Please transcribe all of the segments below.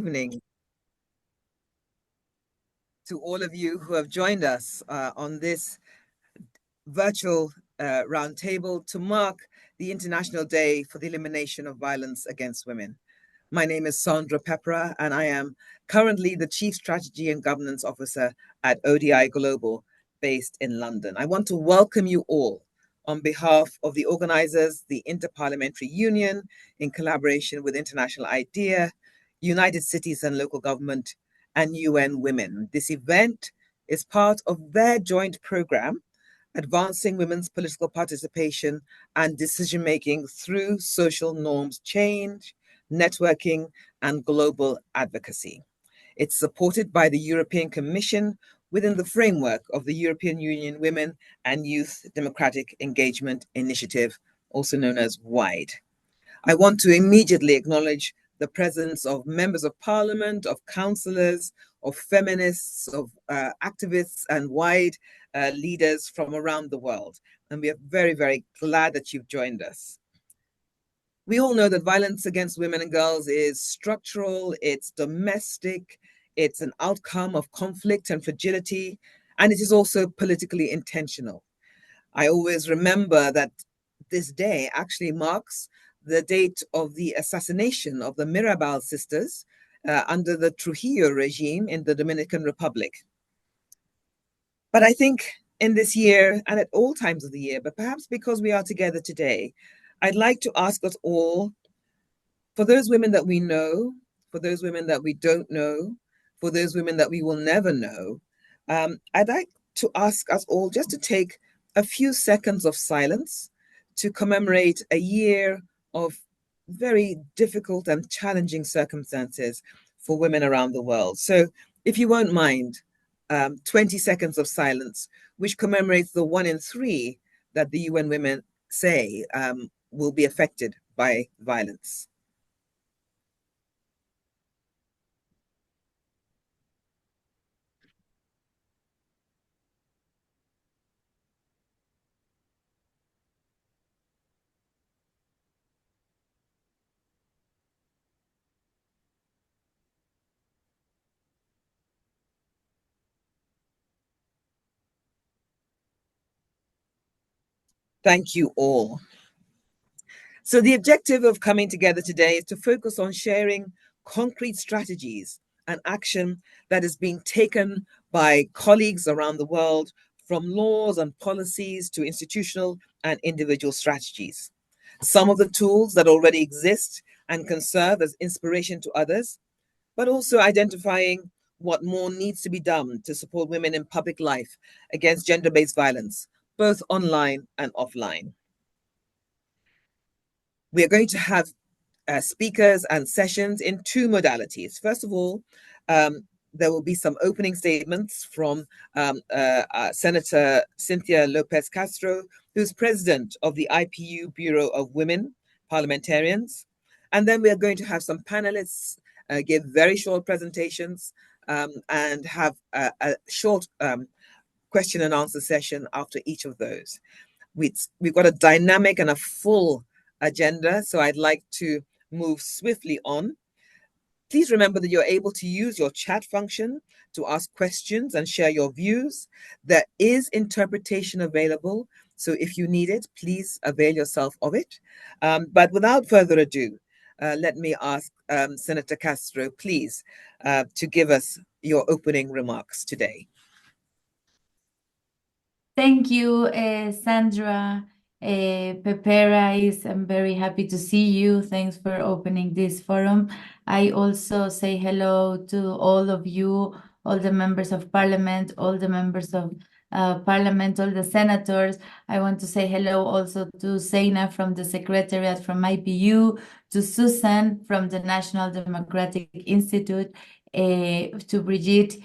evening to all of you who have joined us on this virtual roundtable to mark the International Day for the Elimination of Violence Against Women. My name is Sandra Pepperer, and I am currently the Chief Strategy and Governance Officer at ODI Global, based in London. I want to welcome you all on behalf of the organizers, the Inter-Parliamentary Union, in collaboration with International IDEA, United Cities and Local Government, and UN Women. This event is part of their joint program, Advancing Women's Political Participation and Decision-Making Through Social Norms Change, Networking, and Global Advocacy. It's supported by the European Commission within the framework of the European Union Women and Youth Democratic Engagement Initiative, also known as WIDE. I want to immediately acknowledge the presence of members of parliament, of councillors, of feminists, of activists, and wide leaders from around the world. And we are very, very glad that you've joined us. We all know that violence against women and girls is structural, it's domestic, it's an outcome of conflict and fragility, and it is also politically intentional. I always remember that this day actually marks the date of the assassination of the Mirabal sisters under the Trujillo regime in the Dominican Republic. But I think in this year, and at all times of the year, but perhaps because we are together today, I'd like to ask us all, for those women that we know, for those women that we don't know, for those women that we will never know, I'd like to ask us all just to take a few seconds of silence to commemorate a year of very difficult and challenging circumstances for women around the world. So if you won't mind, 20 seconds of silence, which commemorates the 1 in 3 that the UN Women say will be affected by violence. Thank you all. So the objective of coming together today is to focus on sharing concrete strategies and action that is being taken by colleagues around the world, from laws and policies to institutional and individual strategies. Some of the tools that already exist and can serve as inspiration to others, but also identifying what more needs to be done to support women in public life against gender-based violence, both online and offline. We are going to have speakers and sessions in 2 modalities. First of all, there will be some opening statements from Senator Cynthia Lopez Castro, who's president of the IPU Bureau of Women Parliamentarians. And then we are going to have some panelists give very short presentations and have a short question and answer session after each of those. We've got a dynamic and a full agenda, so I'd like to move swiftly on. Please remember that you're able to use your chat function to ask questions and share your views. There is interpretation available, so if you need it, please avail yourself of it. But without further ado, let me ask Senator Castro, please, to give us your opening remarks today. Thank you, Sandra. Pepera, I'm very happy to see you. Thanks for opening this forum. I also say hello to all of you, all the members of parliament, all the members of parliament, all the senators. I want to say hello also to Zeina from the Secretariat from IPU, to Susan from the National Democratic Institute, to Brigitte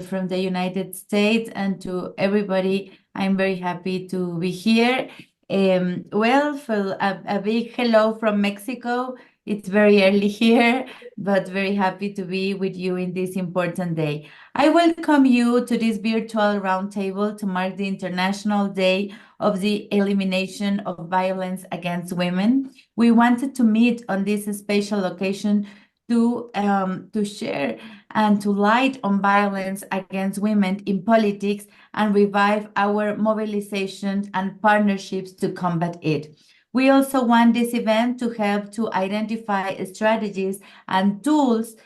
from the United States, and to everybody. I'm very happy to be here. Well, for a big hello from Mexico. It's very early here, but very happy to be with you in this important day. I welcome you to this virtual roundtable to mark the International Day of the Elimination of Violence Against Women. We wanted to meet on this special occasion to share and to light on violence against women in politics and revive our mobilizations and partnerships to combat it. We also want this event to help to identify strategies and tools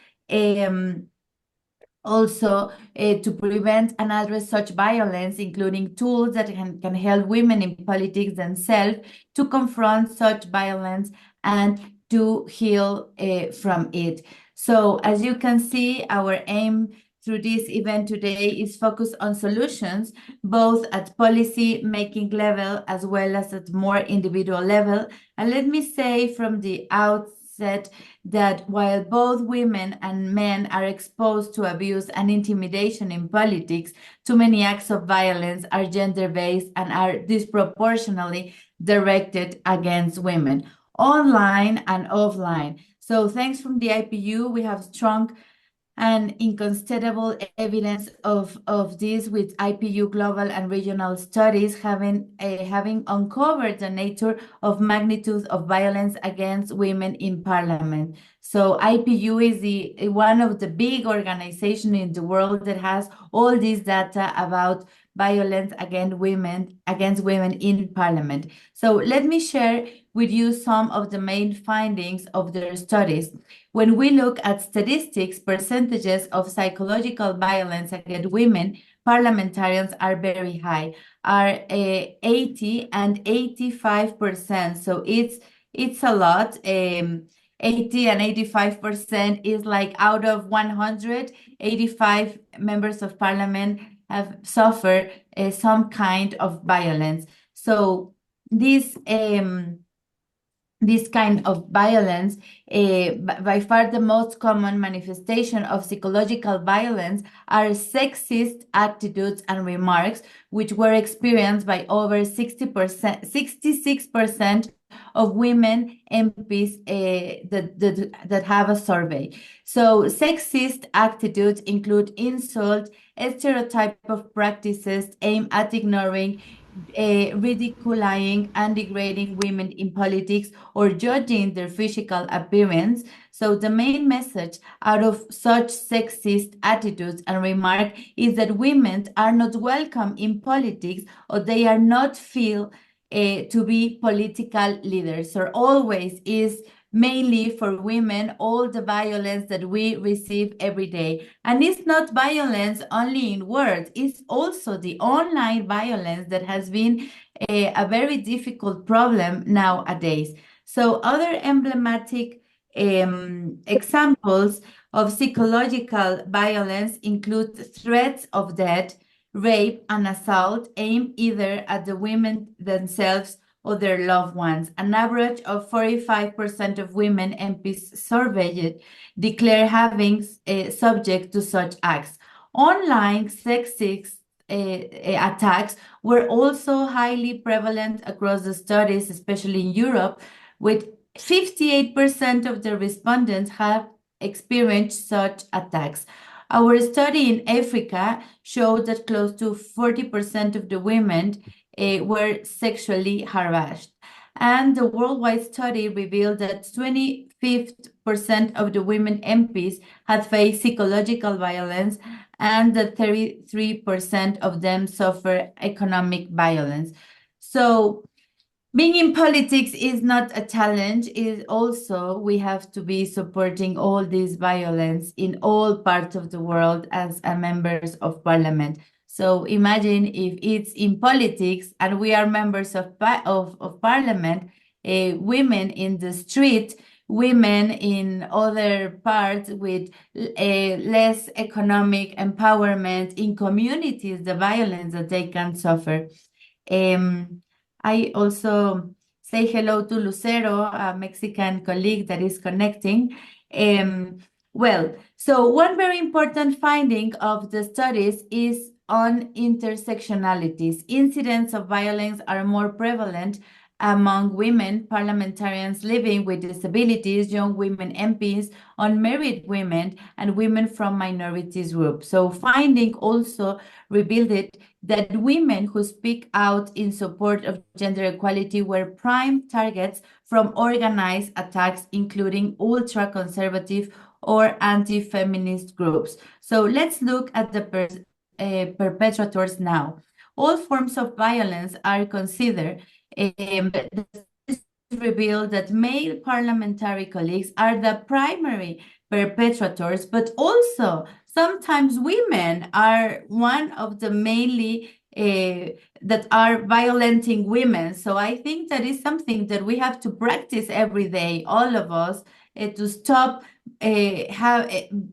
also to prevent and address such violence, including tools that can help women in politics themselves to confront such violence and to heal from it. So as you can see, our aim through this event today is focused on solutions, both at policy making level as well as at more individual level. And let me say from the outset that while both women and men are exposed to abuse and intimidation in politics, too many acts of violence are gender-based and are disproportionately directed against women, online and offline. So thanks from the IPU, we have strong and incontestable evidence of this with IPU global and regional studies having uncovered the nature of magnitude of violence against women in parliament. So IPU is one of the big organizations in the world that has all this data about violence against women in parliament. So let me share with you some of the main findings of their studies. When we look at statistics, percentages of psychological violence against women, parliamentarians are very high, are 80 and 85%. So it's a lot. 80 and 85% is like out of 100, 85 members of parliament have suffered some kind of violence. So this kind of violence, by far the most common manifestation of psychological violence are sexist attitudes and remarks, which were experienced by over 66% of women MPs that have a survey. So sexist attitudes include insult, stereotype of practices aimed at ignoring, ridiculing and degrading women in politics or judging their physical appearance. So the main message out of such sexist attitudes and remark is that women are not welcome in politics or they are not feel to be political leaders, or always is mainly for women all the violence that we receive every day. And it's not violence only in words, it's also the online violence that has been a very difficult problem nowadays. So other emblematic examples of psychological violence include threats of death, rape, and assault aimed either at the women themselves or their loved ones. An average of 45% of women MPs surveyed declare having subject to such acts. Online sexist attacks were also highly prevalent across the studies, especially in Europe, with 58% of the respondents have experienced such attacks. Our study in Africa showed that close to 40% of the women were sexually harassed. And the worldwide study revealed that 25% of the women MPs had faced psychological violence and that 33% of them suffer economic violence. So being in politics is not a challenge, is also we have to be supporting all this violence in all parts of the world as members of parliament. So imagine if it's in politics and we are members of parliament, women in the street, women in other parts with less economic empowerment in communities, the violence that they can suffer. I also say hello to Lucero, a Mexican colleague that is connecting. Well, so one very important finding of the studies is on intersectionalities. Incidents of violence are more prevalent among women parliamentarians living with disabilities, young women MPs, unmarried women, and women from minorities groups. So finding also revealed that women who speak out in support of gender equality were prime targets from organized attacks, including ultra-conservative or anti-feminist groups. So let's look at the perpetrators now. All forms of violence are considered. The revealed that male parliamentary colleagues are the primary perpetrators, but also sometimes women are one of the mainly that are violenting women. So I think that is something that we have to practice every day, all of us, to stop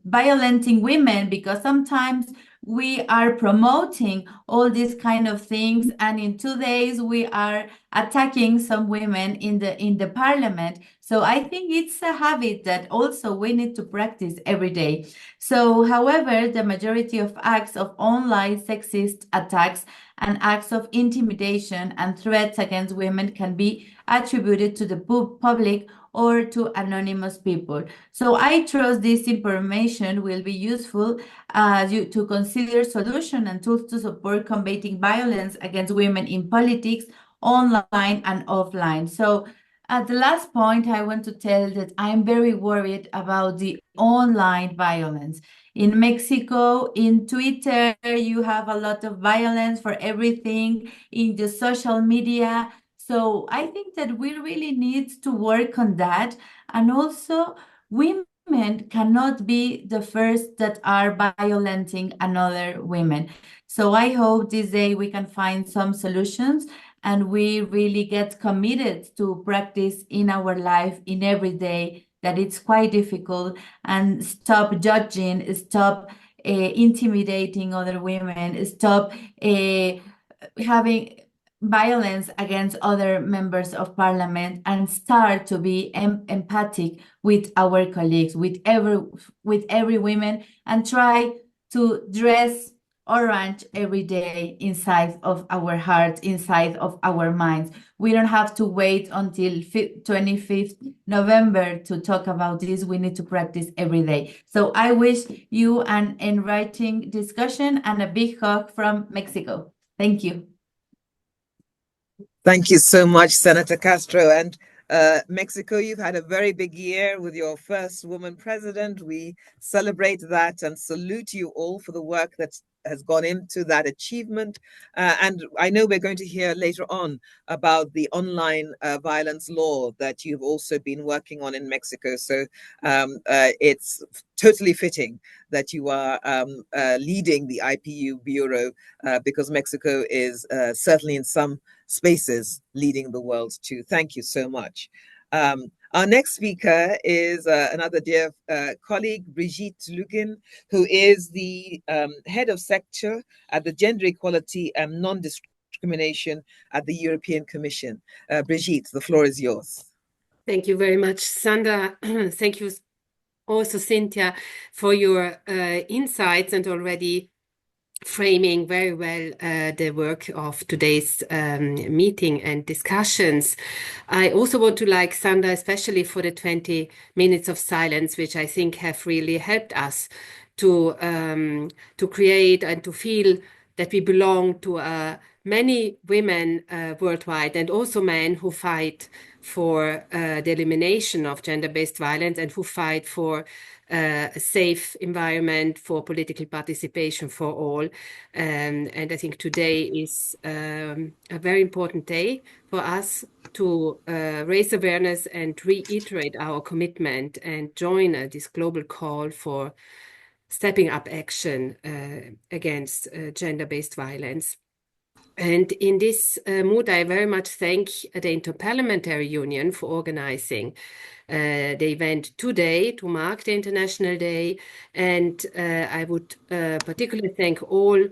violenting women, because sometimes we are promoting all these kind of things, and in 2 days we are attacking some women in the parliament. So I think it's a habit that also we need to practice every day. So, however, the majority of acts of online sexist attacks and acts of intimidation and threats against women can be attributed to the public or to anonymous people. So I trust this information will be useful to consider solutions and tools to support combating violence against women in politics, online and offline. So at the last point, I want to tell that I'm very worried about the online violence. In Mexico, in Twitter, you have a lot of violence for everything in the social media. So I think that we really need to work on that. And also, women cannot be the first that are violenting another women. So I hope this day we can find some solutions and we really get committed to practice in our life in every day, that it's quite difficult, and stop judging, stop intimidating other women, stop having violence against other members of parliament, and start to be empathic with our colleagues, with every woman, and try to dress orange every day inside of our hearts, inside of our minds. We don't have to wait until 25th November to talk about this. We need to practice every day. So I wish you an enriching discussion and a big hug from Mexico. Thank you. Thank you so much, Senator Castro. And Mexico, you've had a very big year with your first woman president. We celebrate that and salute you all for the work that has gone into that achievement. And I know we're going to hear later on about the online violence law that you've also been working on in Mexico. So it's totally fitting that you are leading the IPU Bureau, because Mexico is certainly in some spaces leading the world too. Thank you so much. Our next speaker is another dear colleague, Brigitte Lugin, who is the head of sector at the Gender Equality and Non-Discrimination at the European Commission. Brigitte, the floor is yours. Thank you very much, Sandra. Thank you also, Cynthia, for your insights and already framing very well the work of today's meeting and discussions. I also want to like Sandra, especially for the 20 minutes of silence, which I think have really helped us to create and to feel that we belong to many women worldwide, and also men who fight for the elimination of gender-based violence and who fight for a safe environment for political participation for all. And I think today is a very important day for us to raise awareness and reiterate our commitment and join this global call for stepping up action against gender-based violence. And in this mood, I very much thank the Inter-Parliamentary Union for organizing the event today to mark the International Day. And I would particularly thank all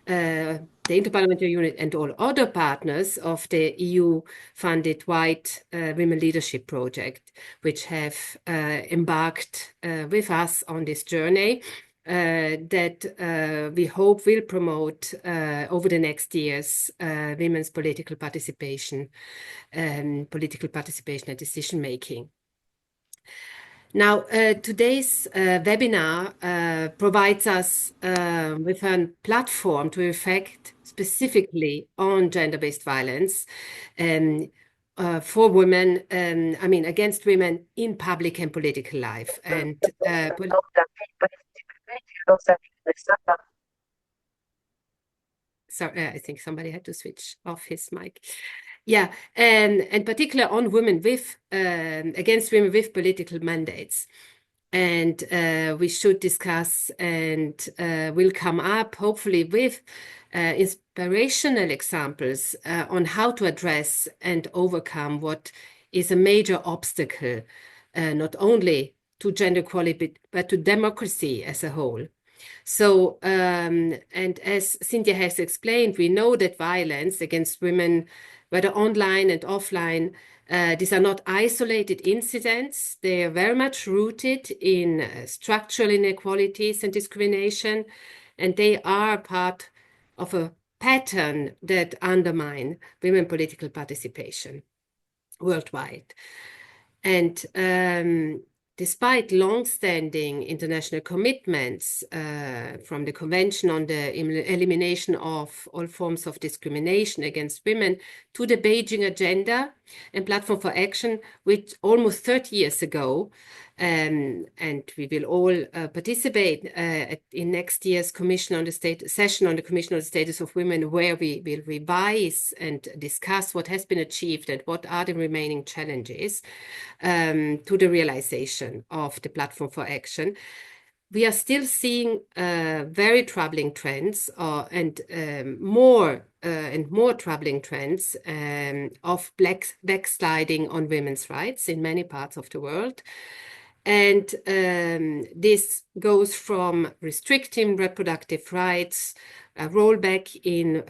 the Inter-Parliamentary Union and all other partners of the EU-funded White Women Leadership Project, which have embarked with us on this journey that we hope will promote over the next years women's political participation and decision making. Now, today's webinar provides us with a platform to reflect specifically on gender-based violence, for women, I mean, against women in public and political life. And sorry, I think somebody had to switch off his mic. Yeah, and particularly on women with, against women with political mandates. And we should discuss and will come up hopefully with inspirational examples on how to address and overcome what is a major obstacle, not only to gender equality, but to democracy as a whole. So, and as Cynthia has explained, we know that violence against women, whether online and offline, these are not isolated incidents. They are very much rooted in structural inequalities and discrimination, and they are part of a pattern that undermine women political participation worldwide. And despite long-standing international commitments from the Convention on the Elimination of All Forms of Discrimination against Women to the Beijing Agenda and Platform for Action, which almost 30 years ago, and we will all participate in next year's Commission on the session on the Commission on the Status of Women, where we will revise and discuss what has been achieved and what are the remaining challenges to the realization of the Platform for Action. We are still seeing very troubling trends and more troubling trends of backsliding on women's rights in many parts of the world. And this goes from restricting reproductive rights, a rollback in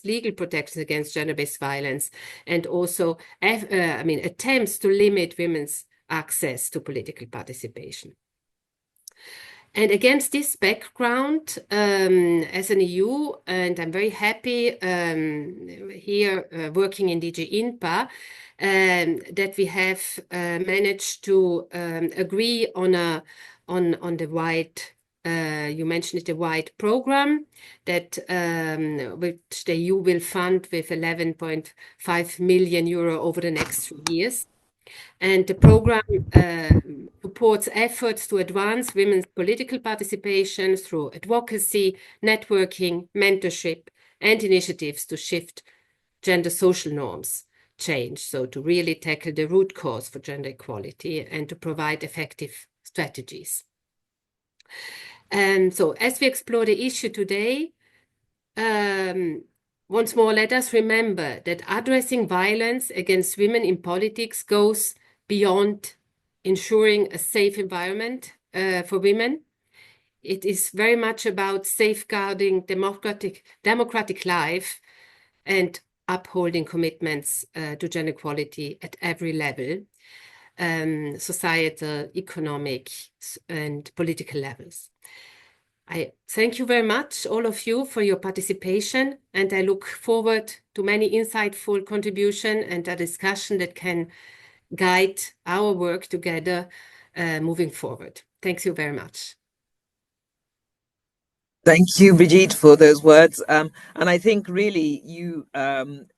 legal protections against gender-based violence, and also, attempts to limit women's access to political participation. And against this background, as an EU, and I'm very happy here working in DG INPA, that we have managed to agree on the VAWiP. You mentioned it, the VAWiP program that which the EU will fund with 11.5 million euro over the next 3 years. And the program supports efforts to advance women's political participation through advocacy, networking, mentorship, and initiatives to shift gender social norms change. So to really tackle the root cause for gender equality and to provide effective strategies. And so as we explore the issue today, once more, let us remember that addressing violence against women in politics goes beyond ensuring a safe environment for women. It is very much about safeguarding democratic life and upholding commitments to gender equality at every level, societal, economic, and political levels. I thank you very much, all of you, for your participation, and I look forward to many insightful contributions and a discussion that can guide our work together moving forward. Thank you very much. Thank you, Brigitte, for those words. And I think really you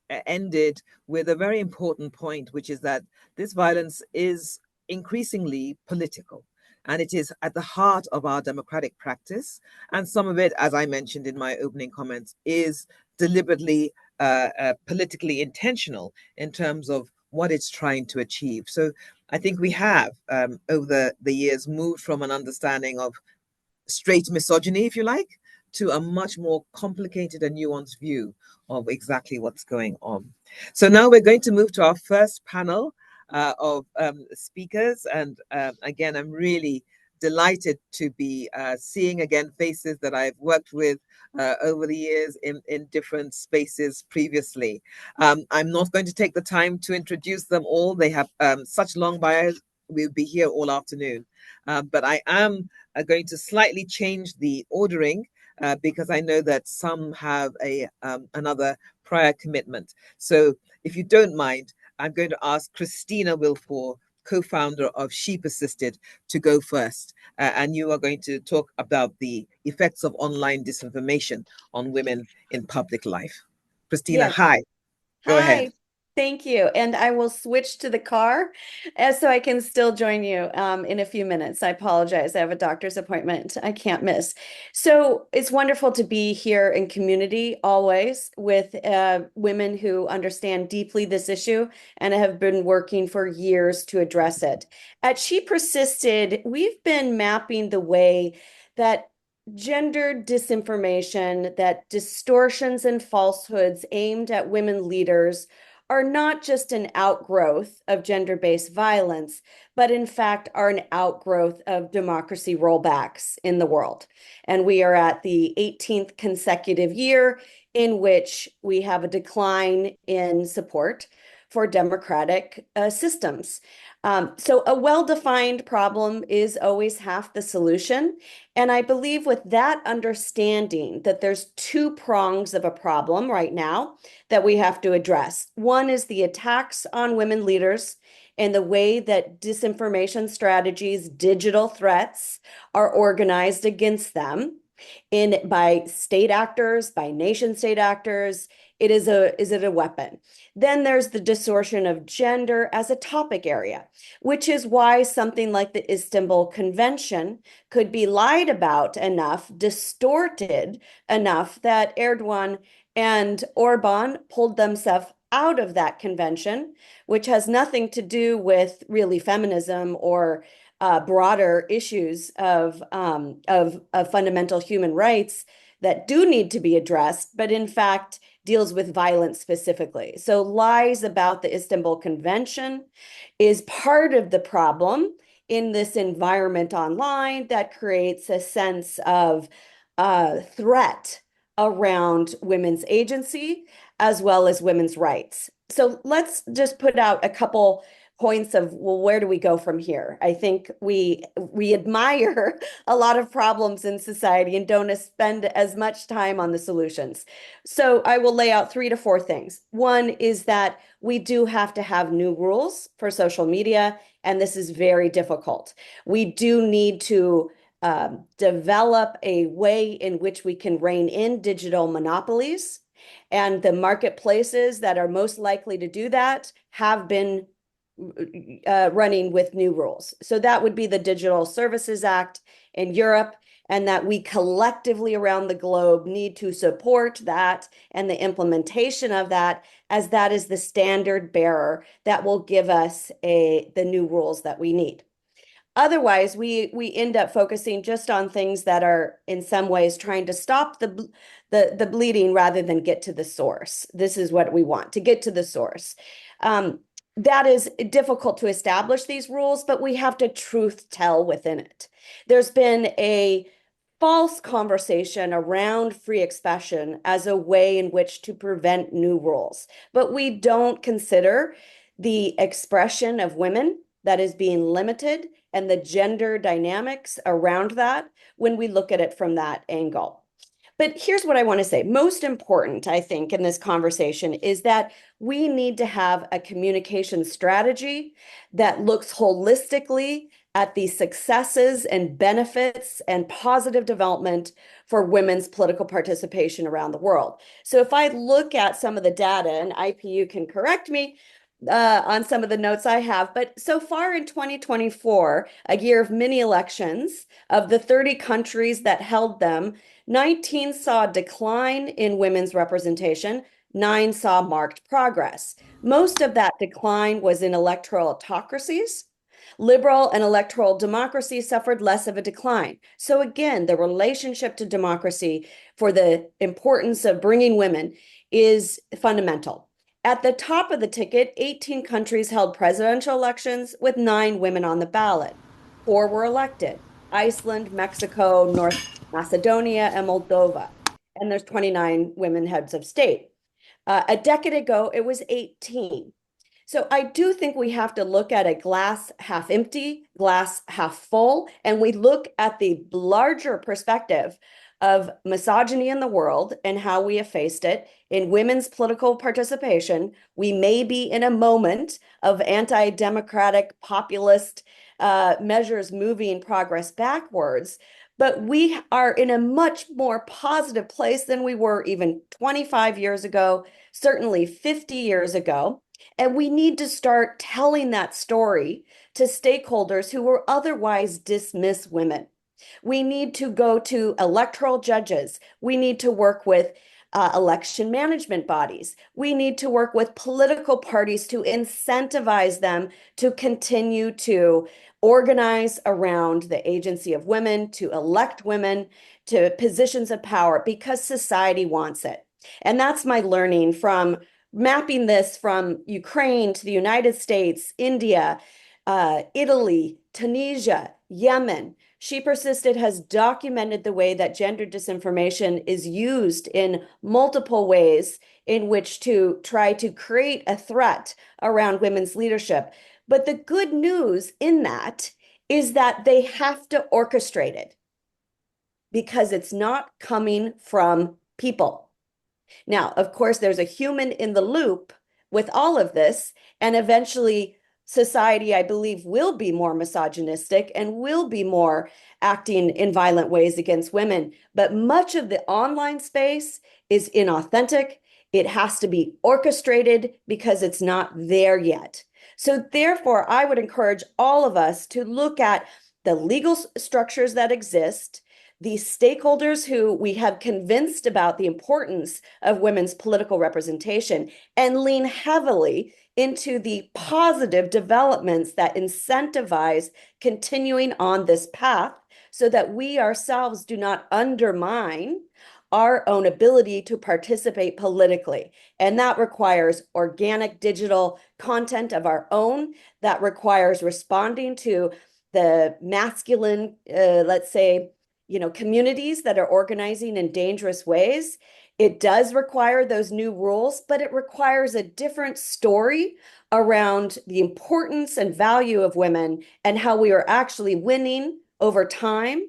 ended with a very important point, which is that this violence is increasingly political. And it is at the heart of our democratic practice. And some of it, as I mentioned in my opening comments, is deliberately politically intentional in terms of what it's trying to achieve. So I think we have, over the years, moved from an understanding of straight misogyny, if you like, to a much more complicated and nuanced view of exactly what's going on. So now we're going to move to our first panel of speakers. And again, I'm really delighted to be seeing again faces that I've worked with over the years in different spaces previously. I'm not going to take the time to introduce them all. They have such long bios. We'll be here all afternoon. But I am going to slightly change the ordering because I know that some have another prior commitment. So if you don't mind, I'm going to ask Christina Wilfore, co-founder of Sheep Assisted, to go first. And you are going to talk about the effects of online disinformation on women in public life. Christina, Yes. hi. Go ahead. Thank you. And I will switch to the car so I can still join you in a few minutes. I apologize. I have a doctor's appointment I can't miss. So it's wonderful to be here in community always with women who understand deeply this issue and have been working for years to address it. At She Persisted, we've been mapping the way that gendered disinformation, that distortions and falsehoods aimed at women leaders are not just an outgrowth of gender-based violence, but in fact are an outgrowth of democracy rollbacks in the world. And we are at the 18th consecutive year in which we have a decline in support for democratic systems. So a well-defined problem is always half the solution. And I believe with that understanding that there's two prongs of a problem right now that we have to address. One is the attacks on women leaders and the way that disinformation strategies, digital threats are organized against them by state actors, by nation state actors. Is it a weapon? Then there's the distortion of gender as a topic area, which is why something like the Istanbul Convention could be lied about enough, distorted enough that Erdogan and Orban pulled themselves out of that convention, which has nothing to do with really feminism or broader issues of fundamental human rights that do need to be addressed, but in fact deals with violence specifically. So lies about the Istanbul Convention is part of the problem in this environment online that creates a sense of threat around women's agency as well as women's rights. So let's just put out a couple points of, well, where do we go from here? I think we admire a lot of problems in society and don't spend as much time on the solutions. So I will lay out 3 to 4 things. One is that we do have to have new rules for social media, and this is very difficult. We do need to develop a way in which we can rein in digital monopolies, and the marketplaces that are most likely to do that have been running with new rules. So that would be the Digital Services Act in Europe, and that we collectively around the globe need to support that and the implementation of that, as that is the standard bearer that will give us the new rules that we need. Otherwise, we end up focusing just on things that are in some ways trying to stop the bleeding rather than get to the source. This is what we want, to get to the source. That is difficult to establish these rules, but we have to truth tell within it. There's been a false conversation around free expression as a way in which to prevent new rules, but we don't consider the expression of women that is being limited and the gender dynamics around that when we look at it from that angle. But here's what I want to say. Most important, I think, in this conversation is that we need to have a communication strategy that looks holistically at the successes and benefits and positive development for women's political participation around the world. So if I look at some of the data, and IPU can correct me on some of the notes I have, but so far in 2024, a year of mini elections, of the 30 countries that held them, 19 saw a decline in women's representation, 9 saw marked progress. Most of that decline was in electoral autocracies. Liberal and electoral democracy suffered less of a decline. So again, the relationship to democracy for the importance of bringing women is fundamental. At the top of the ticket, 18 countries held presidential elections with 9 women on the ballot. 4 were elected: Iceland, Mexico, North Macedonia, and Moldova. And there's 29 women heads of state. A decade ago, it was 18. So I do think we have to look at a glass half empty, glass half full, and we look at the larger perspective of misogyny in the world and how we have faced it in women's political participation. We may be in a moment of anti-democratic populist measures moving progress backwards, but we are in a much more positive place than we were even 25 years ago, certainly 50 years ago. And we need to start telling that story to stakeholders who will otherwise dismiss women. We need to go to electoral judges. We need to work with election management bodies. We need to work with political parties to incentivize them to continue to organize around the agency of women, to elect women to positions of power because society wants it. And that's my learning from mapping this from Ukraine to the United States, India, Italy, Tunisia, Yemen. She Persisted has documented the way that gender disinformation is used in multiple ways in which to try to create a threat around women's leadership. But the good news in that is that they have to orchestrate it because it's not coming from people. Now, of course, there's a human in the loop with all of this, and eventually society, I believe, will be more misogynistic and will be more acting in violent ways against women. But much of the online space is inauthentic. It has to be orchestrated because it's not there yet. So therefore, I would encourage all of us to look at the legal structures that exist, the stakeholders who we have convinced about the importance of women's political representation, and lean heavily into the positive developments that incentivize continuing on this path so that we ourselves do not undermine our own ability to participate politically. And that requires organic digital content of our own. That requires responding to the masculine, let's say, communities that are organizing in dangerous ways. It does require those new rules, but it requires a different story around the importance and value of women and how we are actually winning over time,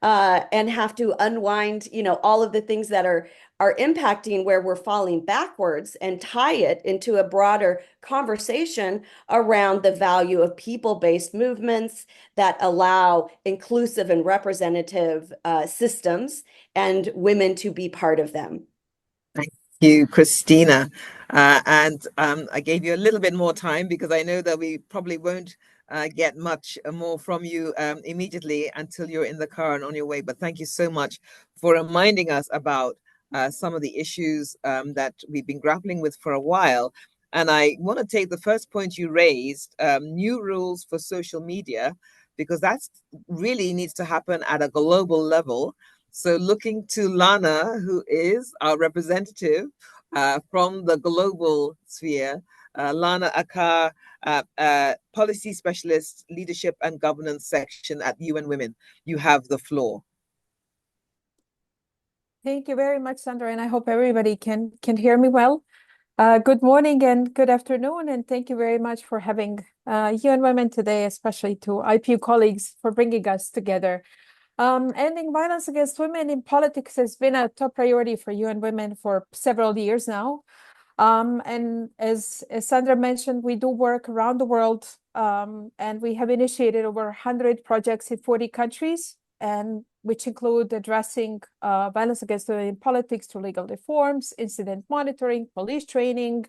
and have to unwind, all of the things that are impacting where we're falling backwards and tie it into a broader conversation around the value of people-based movements that allow inclusive and representative systems and women to be part of them. Thank you, Christina. And I gave you a little bit more time because I know that we probably won't get much more from you immediately until you're in the car and on your way. But thank you so much for reminding us about some of the issues that we've been grappling with for a while. And I want to take the first point you raised, new rules for social media, because that really needs to happen at a global level. So looking to Lana, who is our representative from the global sphere, Lana Akar, Policy Specialist, Leadership and Governance Section at UN Women. You have the floor. Thank you very much, Sandra, and I hope everybody can hear me well. Good morning and good afternoon, and thank you very much for having UN Women today, especially to IPU colleagues for bringing us together. Ending violence against women in politics has been a top priority for UN Women for several years now. And as Sandra mentioned, we do work around the world, and we have initiated over 100 projects in 40 countries, and which include addressing violence against women in politics through legal reforms, incident monitoring, police training.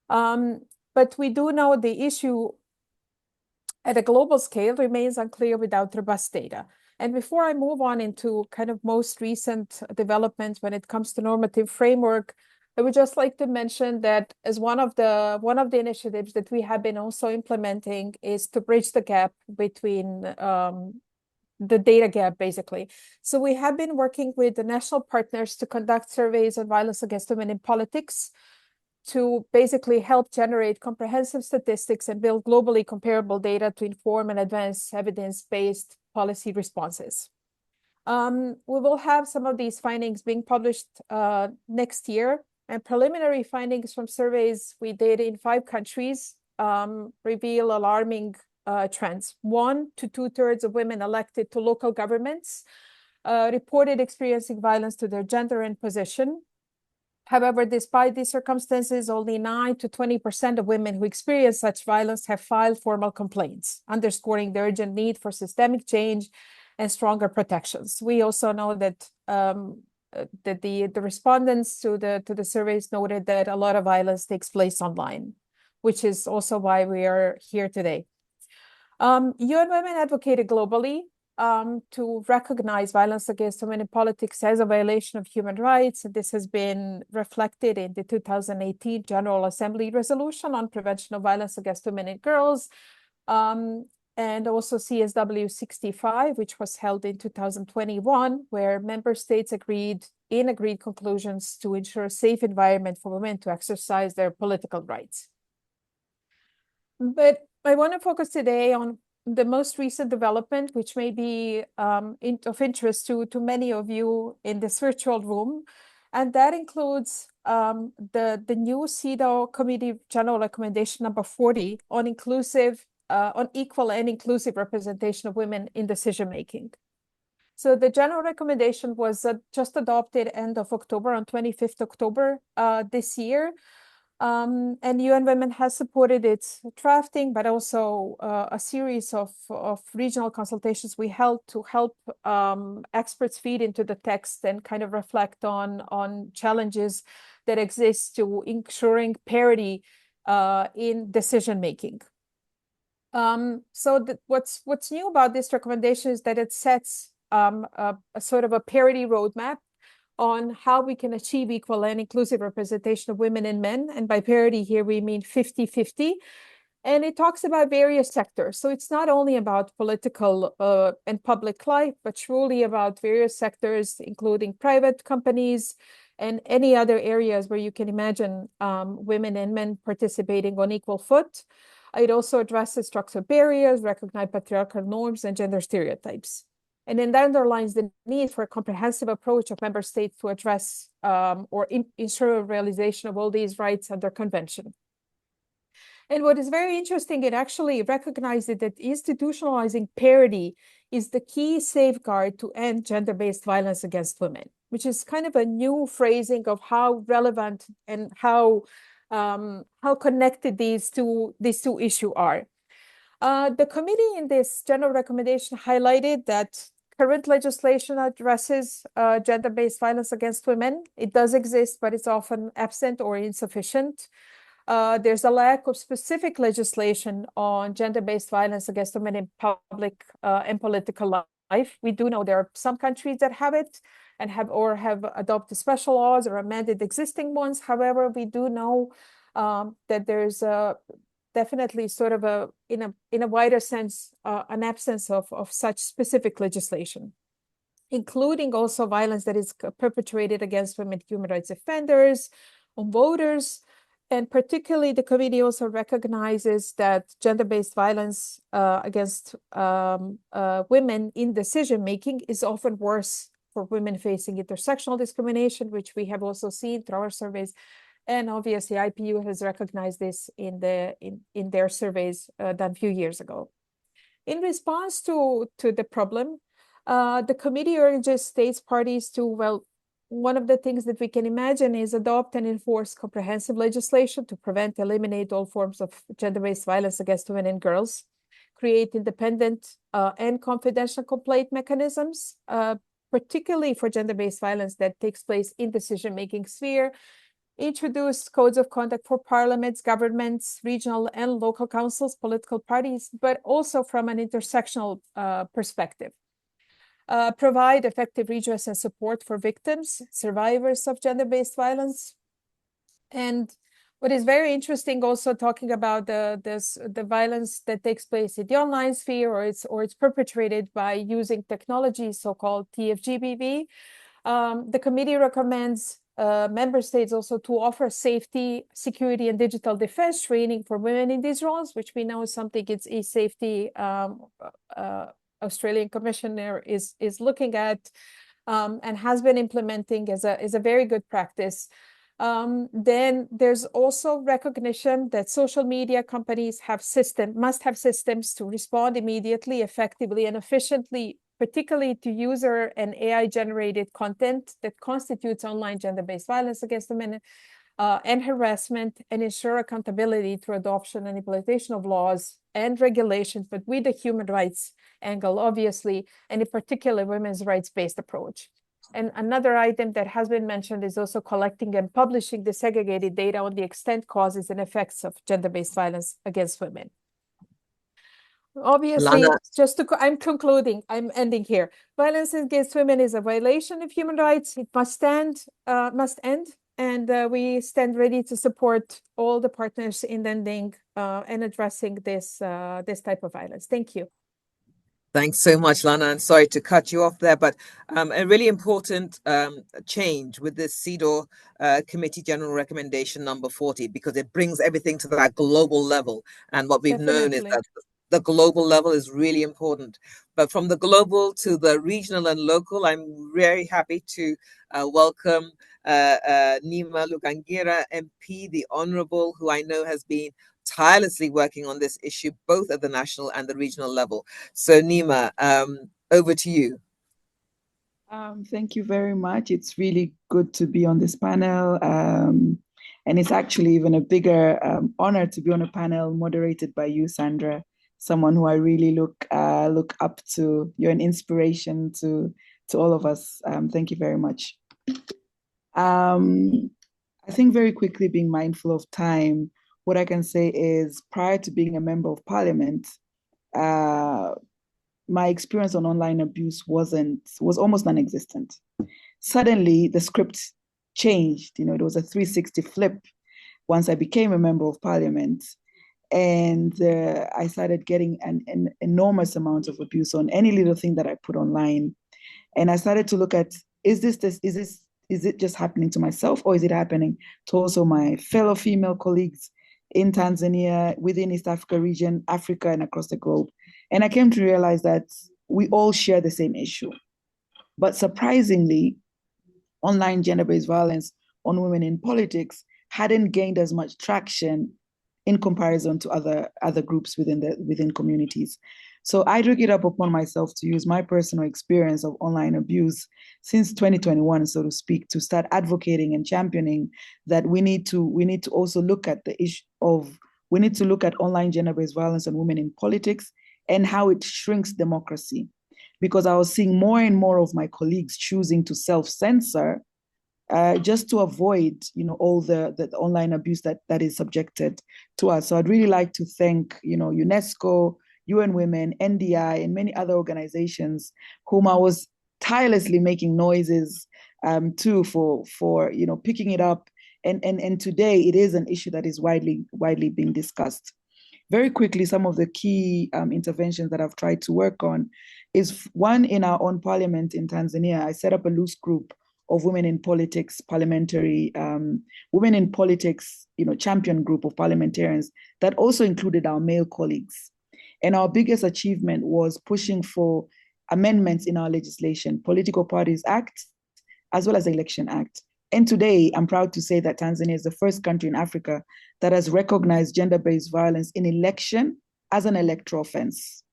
But we do know the issue at a global scale remains unclear without robust data. And before I move on into kind of most recent developments when it comes to normative framework, I would just like to mention that as one of the initiatives that we have been also implementing is to bridge the gap between the data gap, basically. So we have been working with the national partners to conduct surveys on violence against women in politics to basically help generate comprehensive statistics and build globally comparable data to inform and advance evidence-based policy responses. We will have some of these findings being published next year, and preliminary findings from surveys we did in 5 countries reveal alarming trends. 1 to 2/3 of women elected to local governments reported experiencing violence to their gender and position. However, despite these circumstances, only 9 to 20% of women who experience such violence have filed formal complaints, underscoring the urgent need for systemic change and stronger protections. We also know that the respondents to the surveys noted that a lot of violence takes place online. which is also why we are here today. UN Women advocated globally to recognize violence against women in politics as a violation of human rights. And this has been reflected in the 2018 General Assembly resolution on prevention of violence against women and girls, and also CSW 65, which was held in 2021, where member states agreed conclusions to ensure a safe environment for women to exercise their political rights. But I want to focus today on the most recent development, which may be of interest to many of you in this virtual room. And that includes the new CEDAW Committee General Recommendation number 40 on equal and inclusive representation of women in decision-making. So the general recommendation was just adopted end of October, on 25th October this year. And UN Women has supported its drafting, but also a series of regional consultations we held to help experts feed into the text and kind of reflect on challenges that exist to ensuring parity in decision-making. So what's new about this recommendation is that it sets a sort of a parity roadmap on how we can achieve equal and inclusive representation of women and men. And by parity here, we mean 50-50. And it talks about various sectors. So it's not only about political and public life, but truly about various sectors, including private companies and any other areas where you can imagine women and men participating on equal foot. It also addresses structural barriers, recognize patriarchal norms and gender stereotypes. And then that underlines the need for a comprehensive approach of member states to address or ensure realization of all these rights under convention. And what is very interesting, it actually recognizes that institutionalizing parity is the key safeguard to end gender-based violence against women, which is kind of a new phrasing of how relevant and how connected these two issues are. The committee in this general recommendation highlighted that current legislation addresses gender-based violence against women. It does exist, but it's often absent or insufficient. There's a lack of specific legislation on gender-based violence against women in public and political life. We do know there are some countries that have it and have adopted special laws or amended existing ones. However, we do know that there's definitely sort of in a wider sense, an absence of such specific legislation, including also violence that is perpetrated against women human rights offenders, on voters. And particularly the committee also recognizes that gender-based violence against women in decision-making is often worse for women facing intersectional discrimination, which we have also seen through our surveys. And obviously, IPU has recognized this in their surveys done a few years ago. In response to the problem, the committee urges states parties to, well, one of the things that we can imagine is adopt and enforce comprehensive legislation to prevent, eliminate all forms of gender-based violence against women and girls, create independent and confidential complaint mechanisms, particularly for gender-based violence that takes place in decision-making sphere, introduce codes of conduct for parliaments, governments, regional and local councils, political parties, but also from an intersectional perspective. Provide effective redress and support for victims, survivors of gender-based violence. And what is very interesting also talking about the violence that takes place in the online sphere or it's perpetrated by using technology, so-called TFGBV. The committee recommends member states also to offer safety, security, and digital defense training for women in these roles, which we know is something it's e-safety Australian Commissioner is looking at and has been implementing as a very good practice. Then there's also recognition that social media companies must have systems to respond immediately, effectively, and efficiently, particularly to user and AI-generated content that constitutes online gender-based violence against women and harassment, and ensure accountability through adoption and implementation of laws and regulations, but with a human rights angle, obviously, and in particular, women's rights-based approach. And another item that has been mentioned is also collecting and publishing disaggregated data on the extent, causes, and effects of gender-based violence against women. Obviously, Lana, I'm concluding, I'm ending here. Violence against women is a violation of human rights. It must end. And we stand ready to support all the partners in ending and addressing this type of violence. Thank you. thanks so much, Lana. And sorry to cut you off there, but a really important change with this CEDAW Committee General Recommendation number 40, because it brings everything to that global level. And what we've known is Definitely. that the global level is really important. But from the global to the regional and local, I'm very happy to welcome Nima Lugangira, MP, the Honorable, who I know has been tirelessly working on this issue, both at the national and the regional level. So Nima, over to you. Thank you very much. It's really good to be on this panel. And it's actually even a bigger honor to be on a panel moderated by you, Sandra, someone who I really look up to. You're an inspiration to all of us. Thank you very much. I think very quickly, being mindful of time, what I can say is prior to being a member of parliament, my experience on online abuse was almost non-existent. Suddenly, the script changed. It was a 360 flip once I became a member of parliament. And I started getting an enormous amount of abuse on any little thing that I put online. And I started to look at, is it just happening to myself, or is it happening to also my fellow female colleagues in Tanzania, within East Africa region, Africa, and across the globe? And I came to realize that we all share the same issue. But surprisingly, online gender-based violence on women in politics hadn't gained as much traction in comparison to other groups within communities. So I took it up upon myself to use my personal experience of online abuse since 2021, so to speak, to start advocating and championing that we need to also look at the issue of, we need to look at online gender-based violence on women in politics and how it shrinks democracy. Because I was seeing more and more of my colleagues choosing to self-censor just to avoid, all the online abuse that is subjected to us. So I'd really like to thank, UNESCO, UN Women, NDI, and many other organizations whom I was tirelessly making noises too for picking it up. And today it is an issue that is widely being discussed. Very quickly, some of the key interventions that I've tried to work on is one, in our own parliament in Tanzania, I set up a loose group of women in politics, parliamentary, women in politics, champion group of parliamentarians that also included our male colleagues. And our biggest achievement was pushing for amendments in our legislation, Political Parties Act, as well as the Election Act. And today, I'm proud to say that Tanzania is the first country in Africa that has recognized gender-based violence in election as an electoral offense.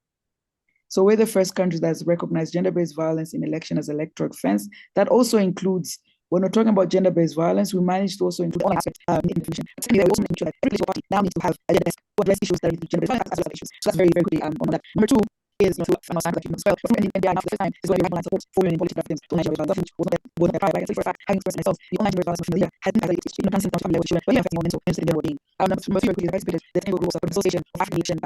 So we're the first country that's recognized gender-based violence in election as an electoral offense. That also includes, when we're talking about gender-based violence, we managed to also include all aspects in information. We also make sure that every political party now needs to have a gender desk to address issues that relate to gender-based violence as well as issues. So that's very, very quickly on that. Number two is through final signs that you spell. But from NDI now for the first time is going to be right support for women in political victims to online gender-based violence, which was not prior, right? So for a fact, having expressed myself, the online gender-based violence from the year has been constant on level children, really affecting our mental and well-being. Number three, very quickly, the vice president, the technical rules of the Association of African election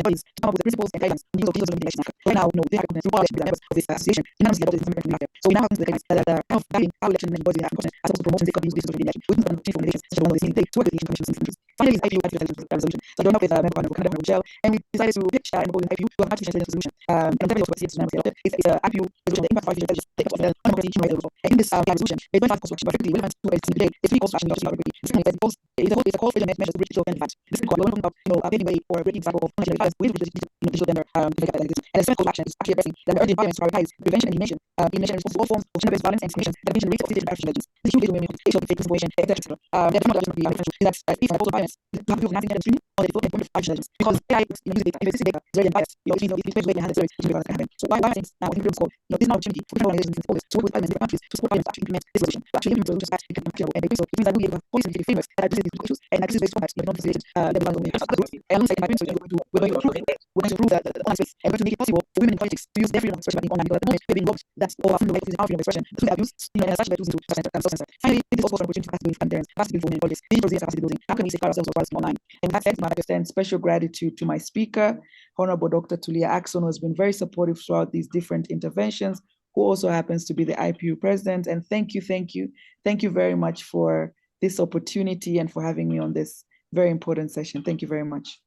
bodies to come up with the principles and guidelines in the use of election. Right now, they have through all election members of this association, unanimously adopted this information out there. So we now have to the guidelines that are kind of guiding how election bodies are important as also promoting safeguarding use of election. We can chief organizations such as one of the to work with the election commissions and countries. Finally, is IPU resolution. So I joined up with member partner Canada, Michelle, and we decided to pitch and propose an IPU to have artificial intelligence solution. And I'm very also see it tsunami adopted. It's an IPU resolution, the impact of artificial intelligence, the effects of democracy, human rights, and in this resolution, they don't have cost structure, but really relevant to today. It's really cost structure, not quickly. It's a call for the measures to bridge digital gender. This is called we're talking about paving way or breaking the cycle of online violence with digital gender and the second call to action is actually addressing that the urgent parliament to prioritize prevention and elimination in response to all forms of gender-based violence and discrimination that have been rates of artificial intelligence. This is huge women with facial fake information, etc. The different of the differential is that if also violence to have people announcing gender streaming on the development of artificial intelligence because AI uses data, if it's data, is very biased. It depends where you have the stories which violence can happen. So why I think now in the call, this is an opportunity for different organizations and to work with parliaments in different countries to support parliaments to actually implement this resolution, to actually implement resolutions that can be actionable and so it means that we have policy and frameworks that address issues. And this is based on that, and alongside my parents, we're going to prove that the online space, and we're going to make it possible for women in politics to use their freedom of expression online, because at the moment they've been robbed that or are the right to use our freedom of expression through the abuse, and as such they're choosing to self-censor. Finally, it is also an opportunity to capacity building parliamentarians, capacity building for women in politics, digital capacity building. How can we safeguard ourselves while online? And with that said, I'd like to extend special gratitude to my speaker, Honorable Dr. Tulia Axon, who has been very supportive throughout these different interventions, who also happens to be the IPU president. And thank you very much for this opportunity and for having me on this very important session. Thank you very much.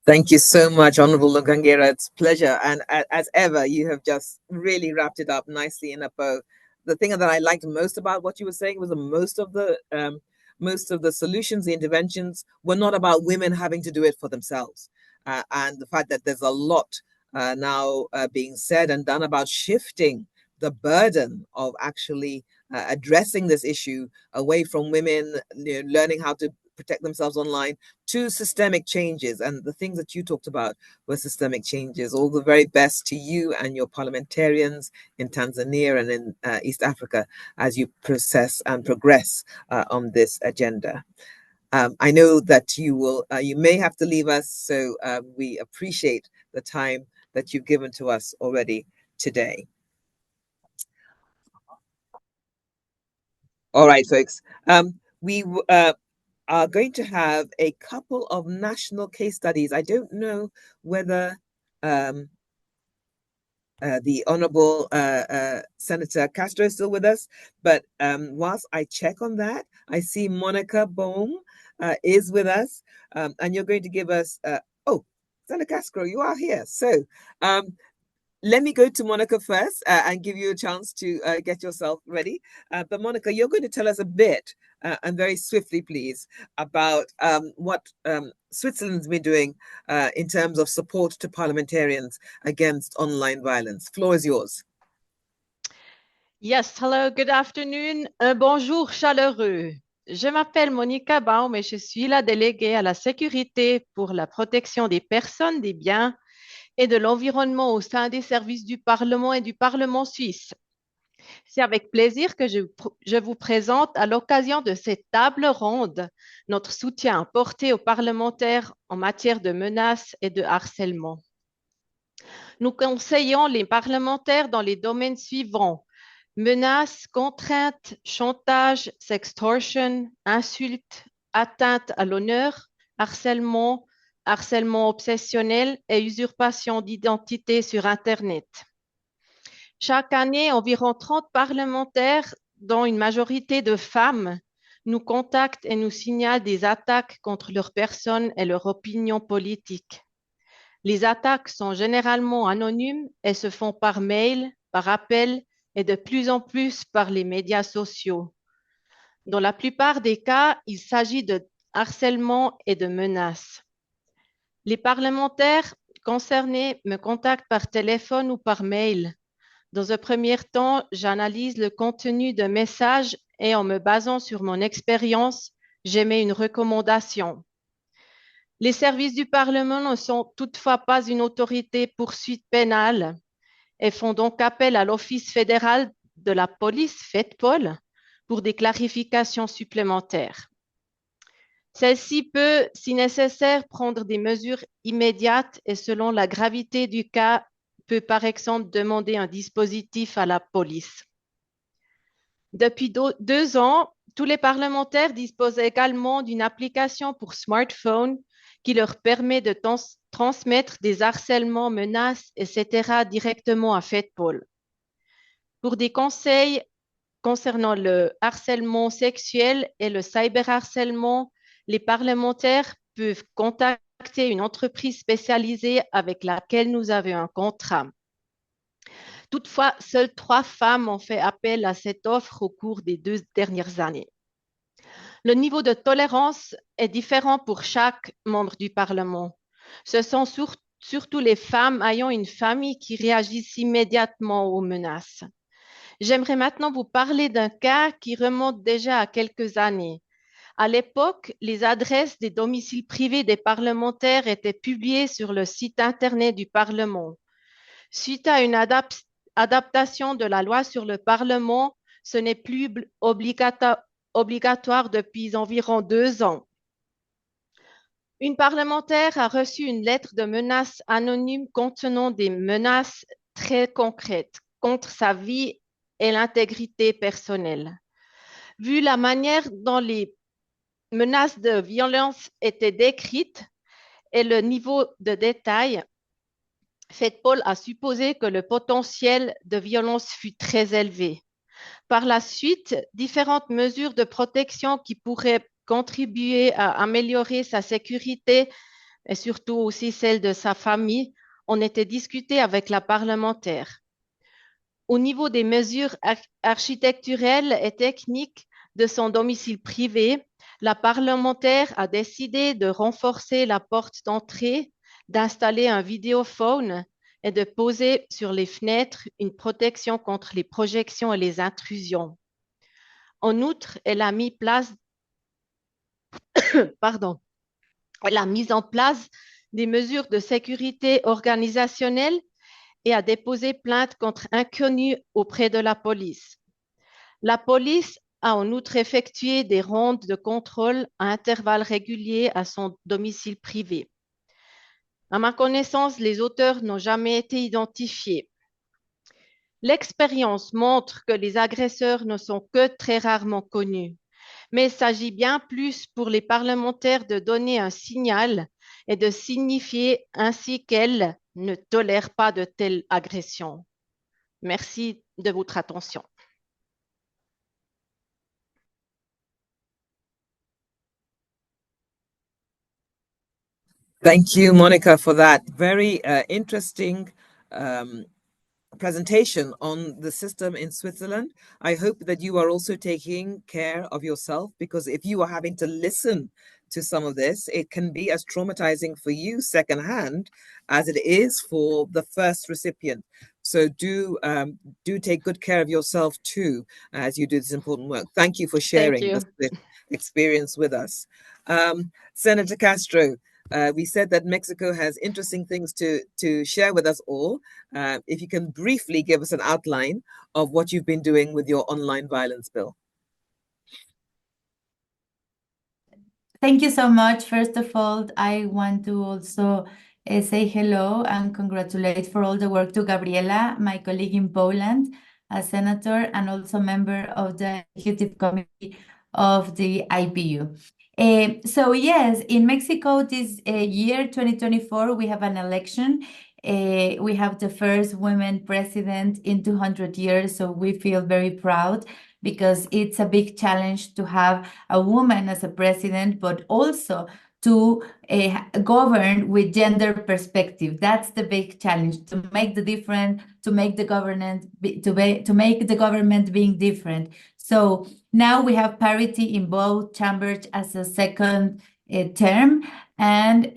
Thank you so much, Honorable Lungangera. It's a pleasure. And as ever, you have just really wrapped it up nicely in a bow. The thing that I liked most about what you were saying was that most of the solutions, the interventions, were not about women having to do it for themselves. And the fact that there's a lot now being said and done about shifting the burden of actually addressing this issue away from women, learning how to protect themselves online, to systemic changes. And the things that you talked about were systemic changes. All the very best to you and your parliamentarians in Tanzania and in East Africa as you process and progress on this agenda. I know that you may have to leave us, so we appreciate the time that you've given to us already today. All right, folks. We are going to have a couple of national case studies. I don't know whether the Honorable Senator Castro is still with us, but whilst I check on that, I see Monica Bohm is with us, and you're going to give us, oh, Senator Castro, you are here. So let me go to Monica first and give you a chance to get yourself ready. But Monica, you're going to tell us a bit, and very swiftly, please, about what Switzerland's been doing in terms of support to parliamentarians against online violence. Floor is yours. Yes, hello, good afternoon. Un bonjour chaleureux. Je m'appelle Monica Baum et je suis la déléguée à la sécurité pour la protection des personnes, des biens et de l'environnement au sein des services du Parlement et du Parlement suisse. C'est avec plaisir que je vous présente à l'occasion de cette table ronde notre soutien apporté aux parlementaires en matière de menaces et de harcèlement. Nous conseillons les parlementaires dans les domaines suivants: menaces, contraintes, chantage, sextortion, insultes, atteinte à l'honneur, harcèlement, harcèlement obsessionnel et usurpation d'identité sur Internet. Chaque année, environ 30 parlementaires, dont une majorité de femmes, nous contactent et nous signalent des attaques contre leur personne et leur opinion politique. Les attaques sont généralement anonymes et se font par mail, par appel et de plus en plus par les médias sociaux. Dans la plupart des cas, il s'agit de harcèlement et de menaces. Les parlementaires concernés me contactent par téléphone ou par mail. Dans un premier temps, j'analyse le contenu de messages et en me basant sur mon expérience, j'émets une recommandation. Les services du Parlement ne sont toutefois pas une autorité poursuite pénale et font donc appel à l'Office fédéral de la police, FEDPOL, pour des clarifications supplémentaires. Celle-ci peut, si nécessaire, prendre des mesures immédiates et selon la gravité du cas, peut par exemple demander un dispositif à la police. Depuis 2 ans, tous les parlementaires disposent également d'une application pour smartphone qui leur permet de transmettre des harcèlements, menaces, etc. directement à FEDPOL. Pour des conseils concernant le harcèlement sexuel et le cyberharcèlement, les parlementaires peuvent contacter une entreprise spécialisée avec laquelle nous avons un contrat. Toutefois, seules 3 femmes ont fait appel à cette offre au cours des 2 dernières années. Le niveau de tolérance est différent pour chaque membre du Parlement. Ce sont surtout les femmes ayant une famille qui réagissent immédiatement aux menaces. J'aimerais maintenant vous parler d'un cas qui remonte déjà à quelques années. À l'époque, les adresses des domiciles privés des parlementaires étaient publiées sur le site Internet du Parlement. Suite à une adaptation de la loi sur le Parlement, ce n'est plus obligatoire depuis environ 2 ans. Une parlementaire a reçu une lettre de menace anonyme contenant des menaces très concrètes contre sa vie et l'intégrité personnelle. Vu la manière dont les menaces de violence étaient décrites et le niveau de détail, fait Paul a supposé que le potentiel de violence fut très élevé. Par la suite, différentes mesures de protection qui pourraient contribuer à améliorer sa sécurité et surtout aussi celle de sa famille ont été discutées avec la parlementaire. Au niveau des mesures architecturales et techniques de son domicile privé, la parlementaire a décidé de renforcer la porte d'entrée, d'installer un vidéophone et de poser sur les fenêtres une protection contre les projections et les intrusions. En outre, elle a mis en place des mesures de sécurité organisationnelle et a déposé plainte contre inconnus auprès de la police. La police a en outre effectué des rondes de contrôle à intervalles réguliers à son domicile privé. À ma connaissance, les auteurs n'ont jamais été identifiés. L'expérience montre que les agresseurs ne sont que très rarement connus, mais il s'agit bien plus pour les parlementaires de donner un signal et de signifier ainsi qu'elles ne tolèrent pas de telles agressions. Merci de votre attention. Thank you, Monica, for that very interesting presentation on the system in Switzerland. I hope that you are also taking care of yourself, because if you are having to listen to some of this, it can be as traumatizing for you secondhand as it is for the first recipient. So do take good care of yourself too as you do this important work. Thank you for sharing this experience with us. Senator Castro, we said that Mexico has interesting things to share with us all. If you can briefly give us an outline of what you've been doing with your online violence bill. Thank you so much. First of all, I want to also say hello and congratulate for all the work to Gabriela, my colleague in Poland, a senator and also member of the executive committee of the IPU. So yes, in Mexico this year, 2024, we have an election. We have the first women president in 200 years, so we feel very proud, because it's a big challenge to have a woman as a president, but also to govern with gender perspective. That's the big challenge, to make the difference, to make the government being different. So now we have parity in both chambers as a second term, and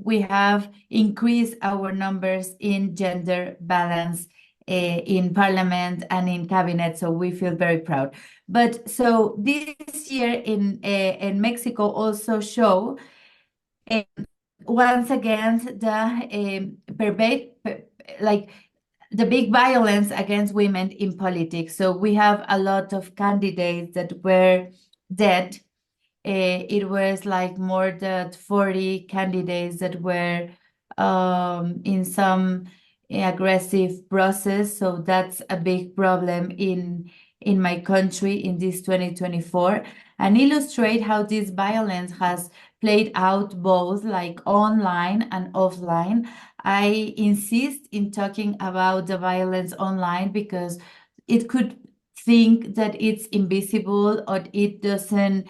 we have increased our numbers in gender balance in parliament and in cabinet, so we feel very proud. But so this year in Mexico also show once again the big violence against women in politics. So we have a lot of candidates that were dead. It was like more than 40 candidates that were in some aggressive process. So that's a big problem in my country in this 2024, and illustrate how this violence has played out both like online and offline. I insist in talking about the violence online because it could think that it's invisible or it doesn't,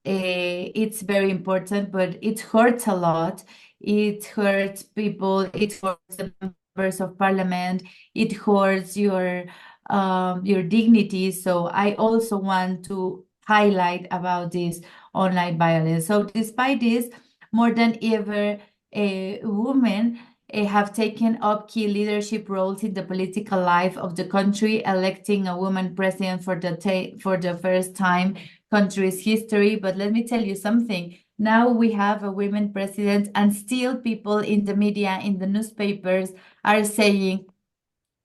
it's very important, but it hurts a lot. It hurts people, it hurts the members of parliament, it hurts your dignity. So I also want to highlight about this online violence. So despite this, more than ever, women have taken up key leadership roles in the political life of the country, electing a woman president for the first time country's history. But let me tell you something. Now we have a women president, and still people in the media, in the newspapers, are saying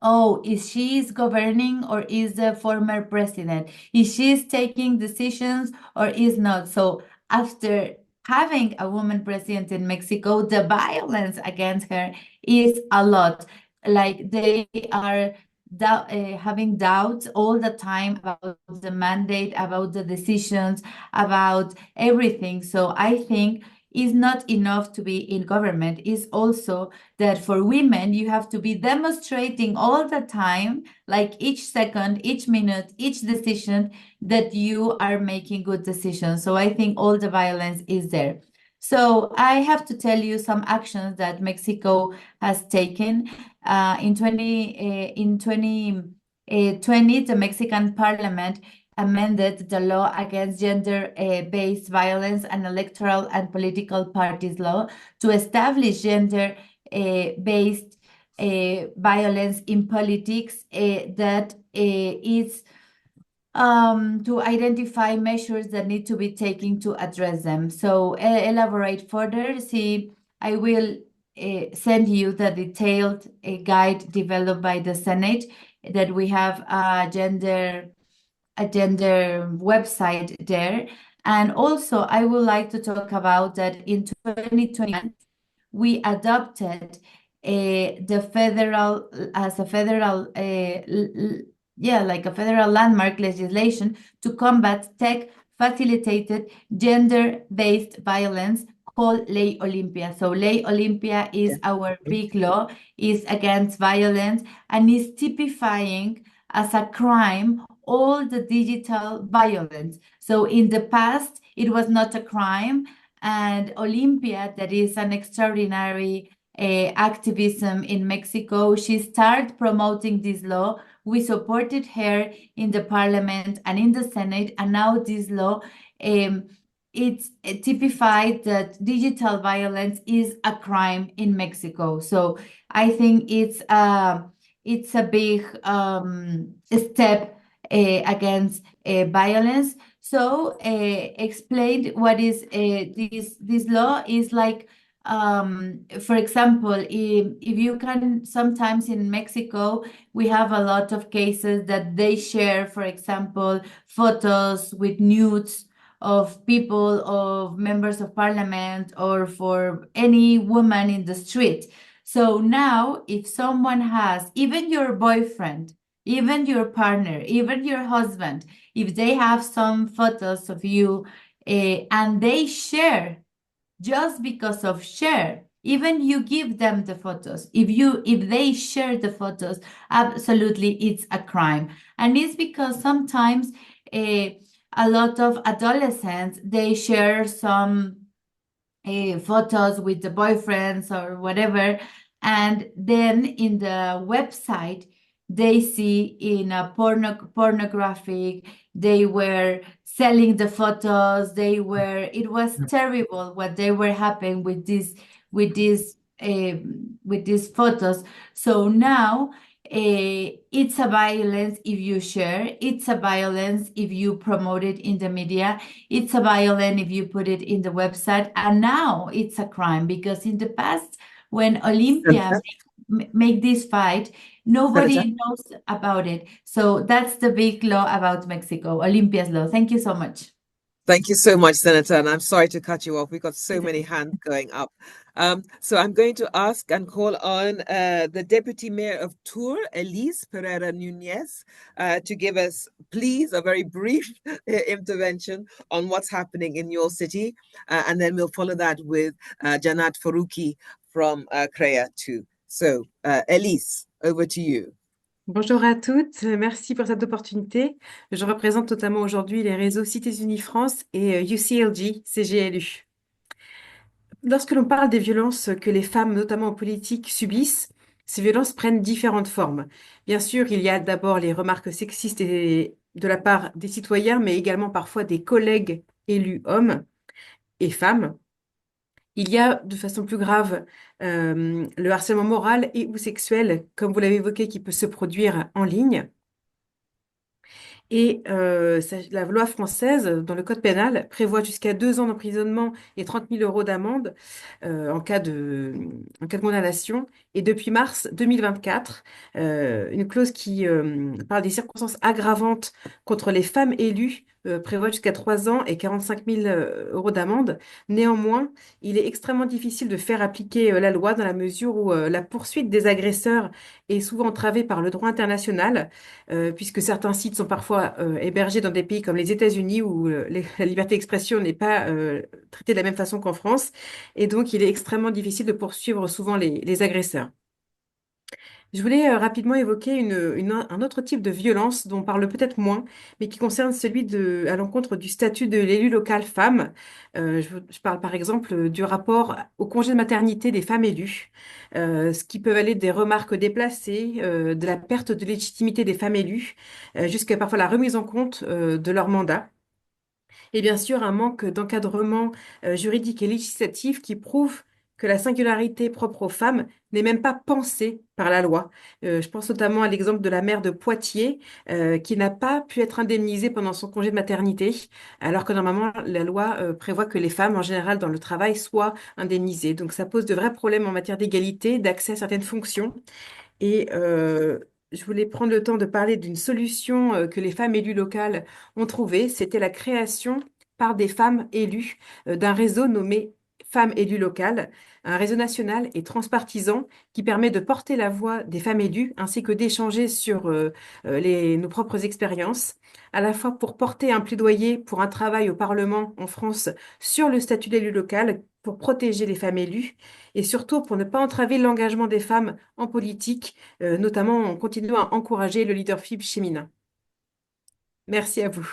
oh, is she governing or is the former president? Is she taking decisions or is not? So after having a woman president in Mexico, the violence against her is a lot. Like they are having doubts all the time about the mandate, about the decisions, about everything. So I think it's not enough to be in government. It's also that for women, you have to be demonstrating all the time, like each second, each minute, each decision, that you are making good decisions. So I think all the violence is there. So I have to tell you some actions that Mexico has taken. In 2020, the Mexican Parliament amended the law against gender-based violence and electoral and political parties law to establish gender-based violence in politics that is to identify measures that need to be taken to address them. So elaborate further. See, I will send you the detailed guide developed by the Senate that we have a gender website there. And also, I would like to talk about that in 2021, we adopted the federal as a federal like a federal landmark legislation to combat tech facilitated gender-based violence called Ley Olimpia. So Ley Olimpia is our big law, is against violence and is typifying as a crime all the digital violence. So in the past, it was not a crime, and Olympia, that is an extraordinary activism in Mexico, she started promoting this law. We supported her in the parliament and in the Senate, and now this law, it's typified that digital violence is a crime in Mexico. So I think it's a big step against violence. So explained what is this law is like. For example, if you can, sometimes in Mexico, we have a lot of cases that they share, for example, photos with nudes of people, of members of parliament, or for any woman in the street. So now, if someone has, even your boyfriend, even your partner, even your husband, if they have some photos of you and they share, just because of share, even you give them the photos, if they share the photos, absolutely it's a crime. And it's because sometimes a lot of adolescents, they share some photos with the boyfriends or whatever, and then in the website they see in a pornographic, they were selling the photos, it was terrible what they were happening with these photos. So now it's a violence if you share, it's a violence if you promote it in the media, it's a violence if you put it in the website, and now it's a crime because in the past, when Olympia make this fight, nobody knows about it. So that's the big law about Mexico, Olympia's law. Thank you so much. Thank you so much, Senator. And I'm sorry to cut you off. We've got so many hands going up. So I'm going to ask and call on the Deputy Mayor of Tours, Elise Pereira Nunez, to give us, please, a very brief intervention on what's happening in your city. And then we'll follow that with Janat Farouki from CREA too. So, Elise, over to you. Bonjour à toutes, merci pour cette opportunité. Je représente notamment aujourd'hui les réseaux Cités Unies France et UCLG, CGLU. Lorsque l'on parle des violences que les femmes, notamment en politique, subissent, ces violences prennent différentes formes. Bien sûr, il y a d'abord les remarques sexistes de la part des citoyens, mais également parfois des collègues élus hommes et femmes. Il y a de façon plus grave le harcèlement moral et ou sexuel, comme vous l'avez évoqué, qui peut se produire en ligne. Et la loi française, dans le code pénal, prévoit jusqu'à 2 ans d'emprisonnement et 30 000 euros d'amende en cas de condamnation. Et depuis mars 2024, une clause qui parle des circonstances aggravantes contre les femmes élues prévoit jusqu'à 3 ans et 45 000 euros d'amende. Néanmoins, il est extrêmement difficile de faire appliquer la loi dans la mesure où la poursuite des agresseurs est souvent entravée par le droit international puisque certains sites sont parfois hébergés dans des pays comme les États-Unis où la liberté d'expression n'est pas traitée de la même façon qu'en France. Et donc, il est extrêmement difficile de poursuivre souvent les agresseurs. Je voulais rapidement évoquer un autre type de violence dont on parle peut-être moins, mais qui concerne celui à l'encontre du statut de l'élu local femme. Je parle par exemple du rapport au congé de maternité des femmes élues, ce qui peut aller des remarques déplacées, de la perte de légitimité des femmes élues, jusqu'à parfois la remise en compte de leur mandat. Et bien sûr, un manque d'encadrement juridique et législatif qui prouve que la singularité propre aux femmes n'est même pas pensée par la loi. Je pense notamment à l'exemple de la maire de Poitiers qui n'a pas pu être indemnisée pendant son congé de maternité, alors que normalement la loi prévoit que les femmes en général dans le travail soient indemnisées. Donc ça pose de vrais problèmes en matière d'égalité, d'accès à certaines fonctions. Et je voulais prendre le temps de parler d'une solution que les femmes élues locales ont trouvée. C'était la création par des femmes élues d'un réseau nommé Femmes élues locales, un réseau national et transpartisan qui permet de porter la voix des femmes élues ainsi que d'échanger sur nos propres expériences, à la fois pour porter un plaidoyer pour un travail au Parlement en France sur le statut d'élu local, pour protéger les femmes élues et surtout pour ne pas entraver l'engagement des femmes en politique, notamment en continuant à encourager le leadership féminin. Merci à vous.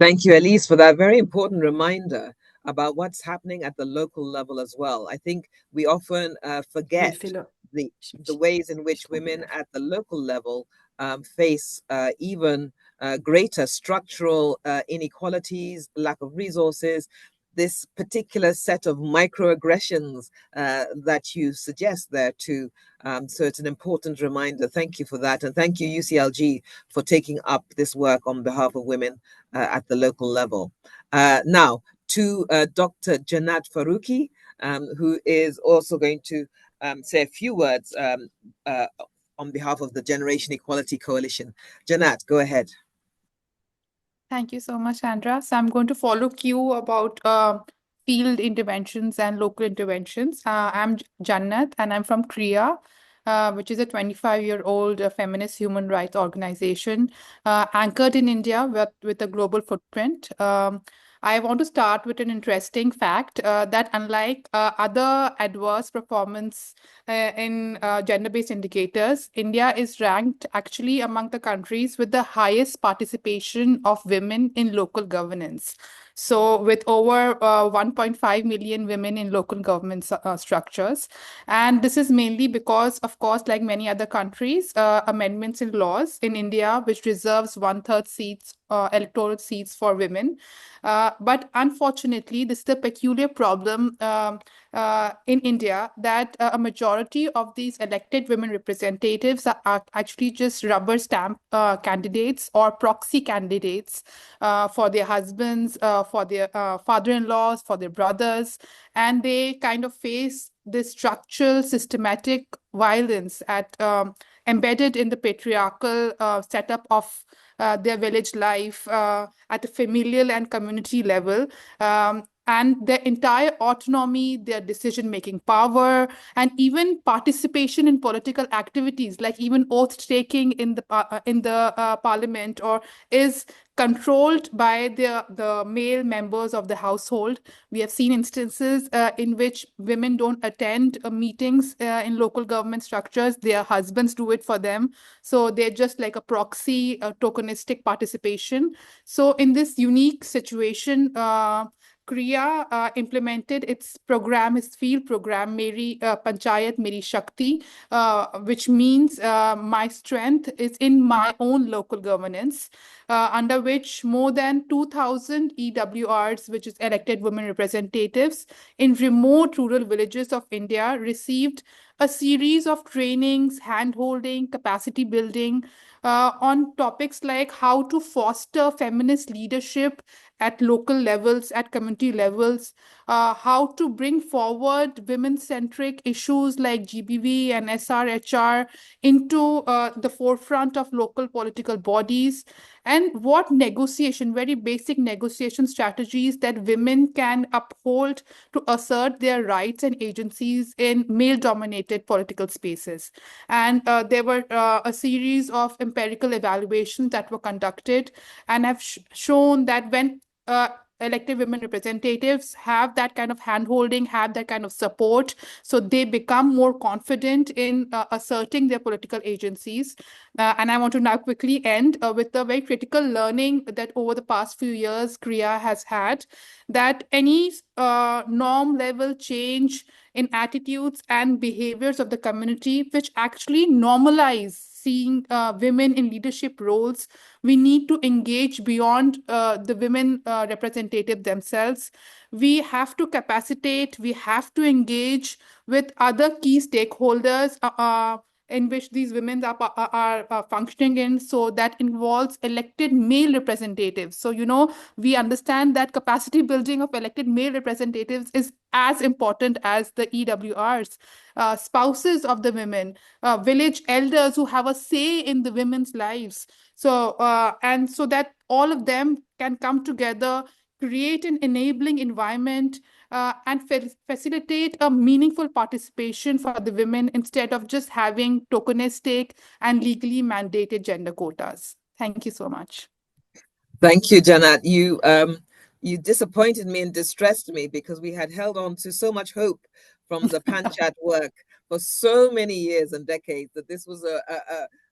Thank you, Elise, for that very important reminder about what's happening at the local level as well. I think we often forget the ways in which women at the local level face even greater structural inequalities, lack of resources, this particular set of microaggressions that you suggest there too. So it's an important reminder. Thank you for that. And thank you, UCLG, for taking up this work on behalf of women at the local level. Now, to Dr. Janat Faruqi, who is also going to say a few words on behalf of the Generation Equality Coalition. Janat, go ahead. Thank you so much, Sandra. So I'm going to follow cue about field interventions and local interventions. I'm Jannat and I'm from KRIA, which is a 25-year-old feminist human rights organization anchored in India with a global footprint. I want to start with an interesting fact that unlike other adverse performance in gender-based indicators, India is ranked actually among the countries with the highest participation of women in local governance. So with over 1.5 million women in local government structures. And this is mainly because, of course, like many other countries, amendments in laws in India, which reserves 1/3 seats, electoral seats for women. But unfortunately, this is a peculiar problem in India that a majority of these elected women representatives are actually just rubber stamp candidates or proxy candidates for their husbands, for their father-in-laws, for their brothers, and they kind of face this structural, systematic violence embedded in the patriarchal setup of their village life at a familial and community level. And their entire autonomy, their decision-making power, and even participation in political activities, like even oath-taking in the parliament, or is controlled by the male members of the household. We have seen instances in which women don't attend meetings in local government structures. Their husbands do it for them. So they're just like a proxy, tokenistic participation. So in this unique situation, KRIA implemented its program, its field program, Meri Panchayat Meri Shakti, which means my strength is in my own local governance, under which more than 2,000 EWRs, which is elected women representatives, in remote rural villages of India received a series of trainings, hand-holding, capacity building on topics like how to foster feminist leadership at local levels, at community levels, how to bring forward women-centric issues like GBV and SRHR into the forefront of local political bodies, and what negotiation, very basic negotiation strategies that women can uphold to assert their rights and agencies in male-dominated political spaces. And there were a series of empirical evaluations that were conducted and have shown that when elected women representatives have that kind of handholding, have that kind of support, so they become more confident in asserting their political agencies. And I want to now quickly end with the very critical learning that over the past few years, Kriya has had, that any norm level change in attitudes and behaviors of the community, which actually normalize seeing women in leadership roles, we need to engage beyond the women representative themselves. We have to capacitate, we have to engage with other key stakeholders in which these women are functioning in, so that involves elected male representatives. So, we understand that capacity building of elected male representatives is as important as the EWRs, spouses of the women, village elders who have a say in the women's lives. So, and so that all of them can come together, create an enabling environment, and facilitate a meaningful participation for the women instead of just having tokenistic and legally mandated gender quotas. Thank you so much. Thank you, Janat. You disappointed me and distressed me because we had held on to so much hope from the Panchat work for so many years and decades that this was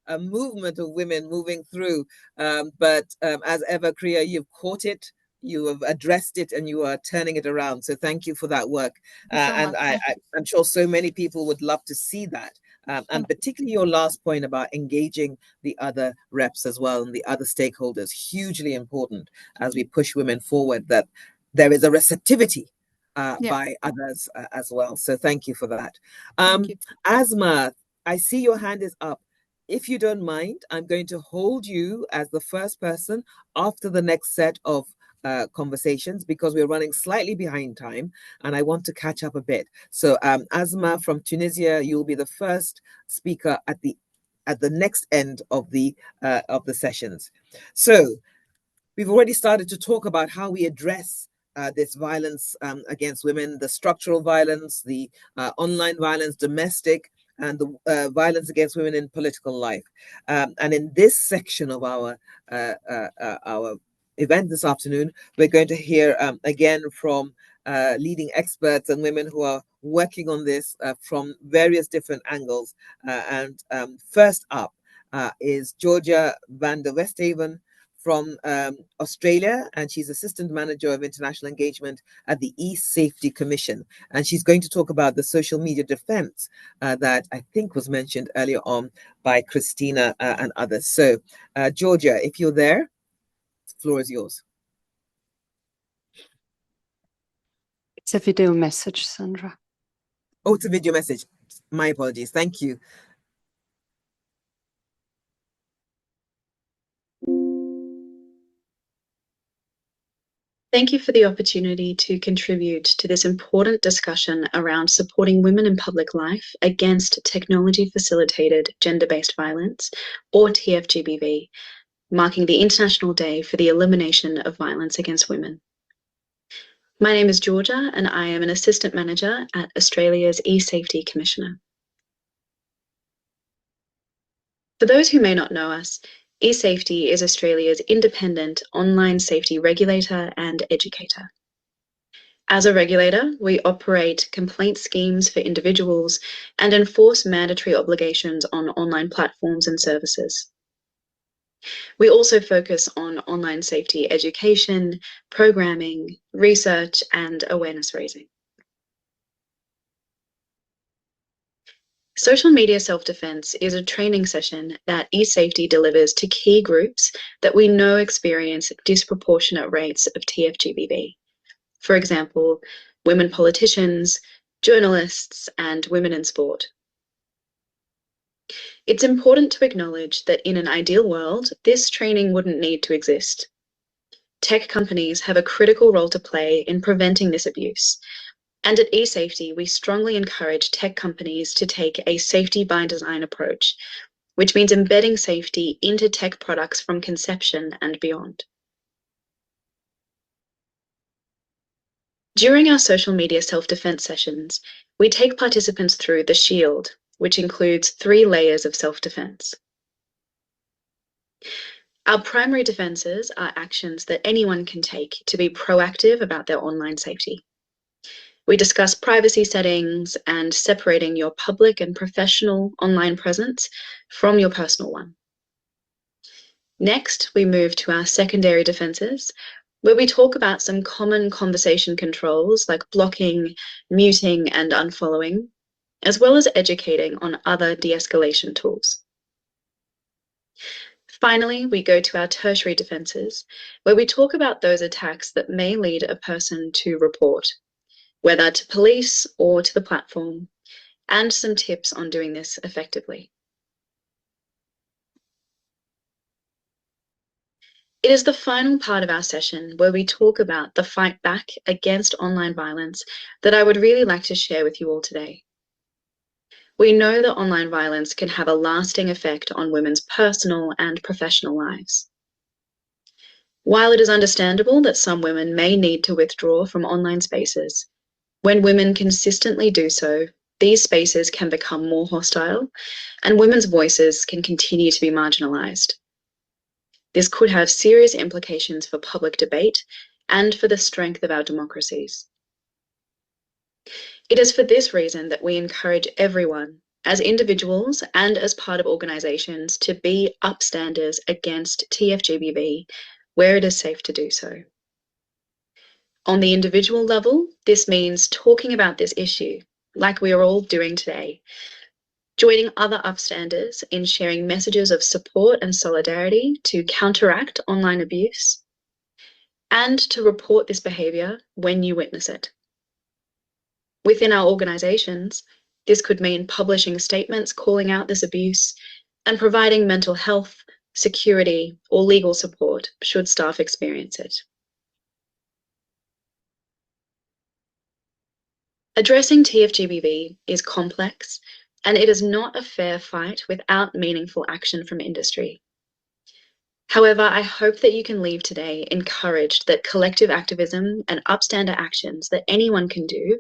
a movement of women moving through. But as ever, Kriya, you've caught it, you have addressed it, and you are turning it around. So thank you for that work. And I'm sure so many people would love to see that. And particularly your last point about engaging the other reps as well and the other stakeholders, hugely important as we push women forward, that there is a receptivity by others as well. So thank you for that. Thank you. Asma, I see your hand is up. If you don't mind, I'm going to hold you as the first person after the next set of conversations because we're running slightly behind time and I want to catch up a bit. So Asma from Tunisia, you'll be the first speaker at the next end of the sessions. So we've already started to talk about how we address this violence against women, the structural violence, the online violence, domestic, and the violence against women in political life. And in this section of our event this afternoon, we're going to hear again from leading experts and women who are working on this from various different angles. And first up is Georgia van der Westhaven from Australia, and she's Assistant Manager of International Engagement at the E-Safety Commission. And she's going to talk about the social media defense that I think was mentioned earlier on by Christina and others. So Georgia, if you're there, the floor is yours. It's a video message, Sandra. Oh, it's a video message. My apologies. Thank you. Thank you for the opportunity to contribute to this important discussion around supporting women in public life against technology-facilitated gender-based violence, or TFGBV, marking the International Day for the Elimination of Violence Against Women. My name is Georgia, and I am an Assistant Manager at Australia's E-Safety Commissioner. For those who may not know us, eSafety is Australia's independent online safety regulator and educator. As a regulator, we operate complaint schemes for individuals and enforce mandatory obligations on online platforms and services. We also focus on online safety education, programming, research, and awareness raising. Social media self-defense is a training session that eSafety delivers to key groups that we know experience disproportionate rates of TFGBV. For example, women politicians, journalists, and women in sport. It's important to acknowledge that in an ideal world, this training wouldn't need to exist. Tech companies have a critical role to play in preventing this abuse. And at eSafety, we strongly encourage tech companies to take a safety by design approach, which means embedding safety into tech products from conception and beyond. During our social media self-defense sessions, we take participants through the shield, which includes 3 layers of self-defense. Our primary defenses are actions that anyone can take to be proactive about their online safety. We discuss privacy settings and separating your public and professional online presence from your personal one. Next, we move to our secondary defenses, where we talk about some common conversation controls like blocking, muting, and unfollowing, as well as educating on other de-escalation tools. Finally, we go to our tertiary defenses, where we talk about those attacks that may lead a person to report, whether to police or to the platform, and some tips on doing this effectively. It is the final part of our session where we talk about the fight back against online violence that I would really like to share with you all today. We know that online violence can have a lasting effect on women's personal and professional lives. While it is understandable that some women may need to withdraw from online spaces, when women consistently do so, these spaces can become more hostile, and women's voices can continue to be marginalized. This could have serious implications for public debate and for the strength of our democracies. It is for this reason that we encourage everyone, as individuals and as part of organisations, to be upstanders against TFGBV where it is safe to do so. On the individual level, this means talking about this issue, like we are all doing today, joining other upstanders in sharing messages of support and solidarity to counteract online abuse, and to report this behaviour when you witness it. Within our organisations, this could mean publishing statements calling out this abuse and providing mental health, security, or legal support should staff experience it. Addressing TFGBV is complex, and it is not a fair fight without meaningful action from industry. However, I hope that you can leave today encouraged that collective activism and upstander actions that anyone can do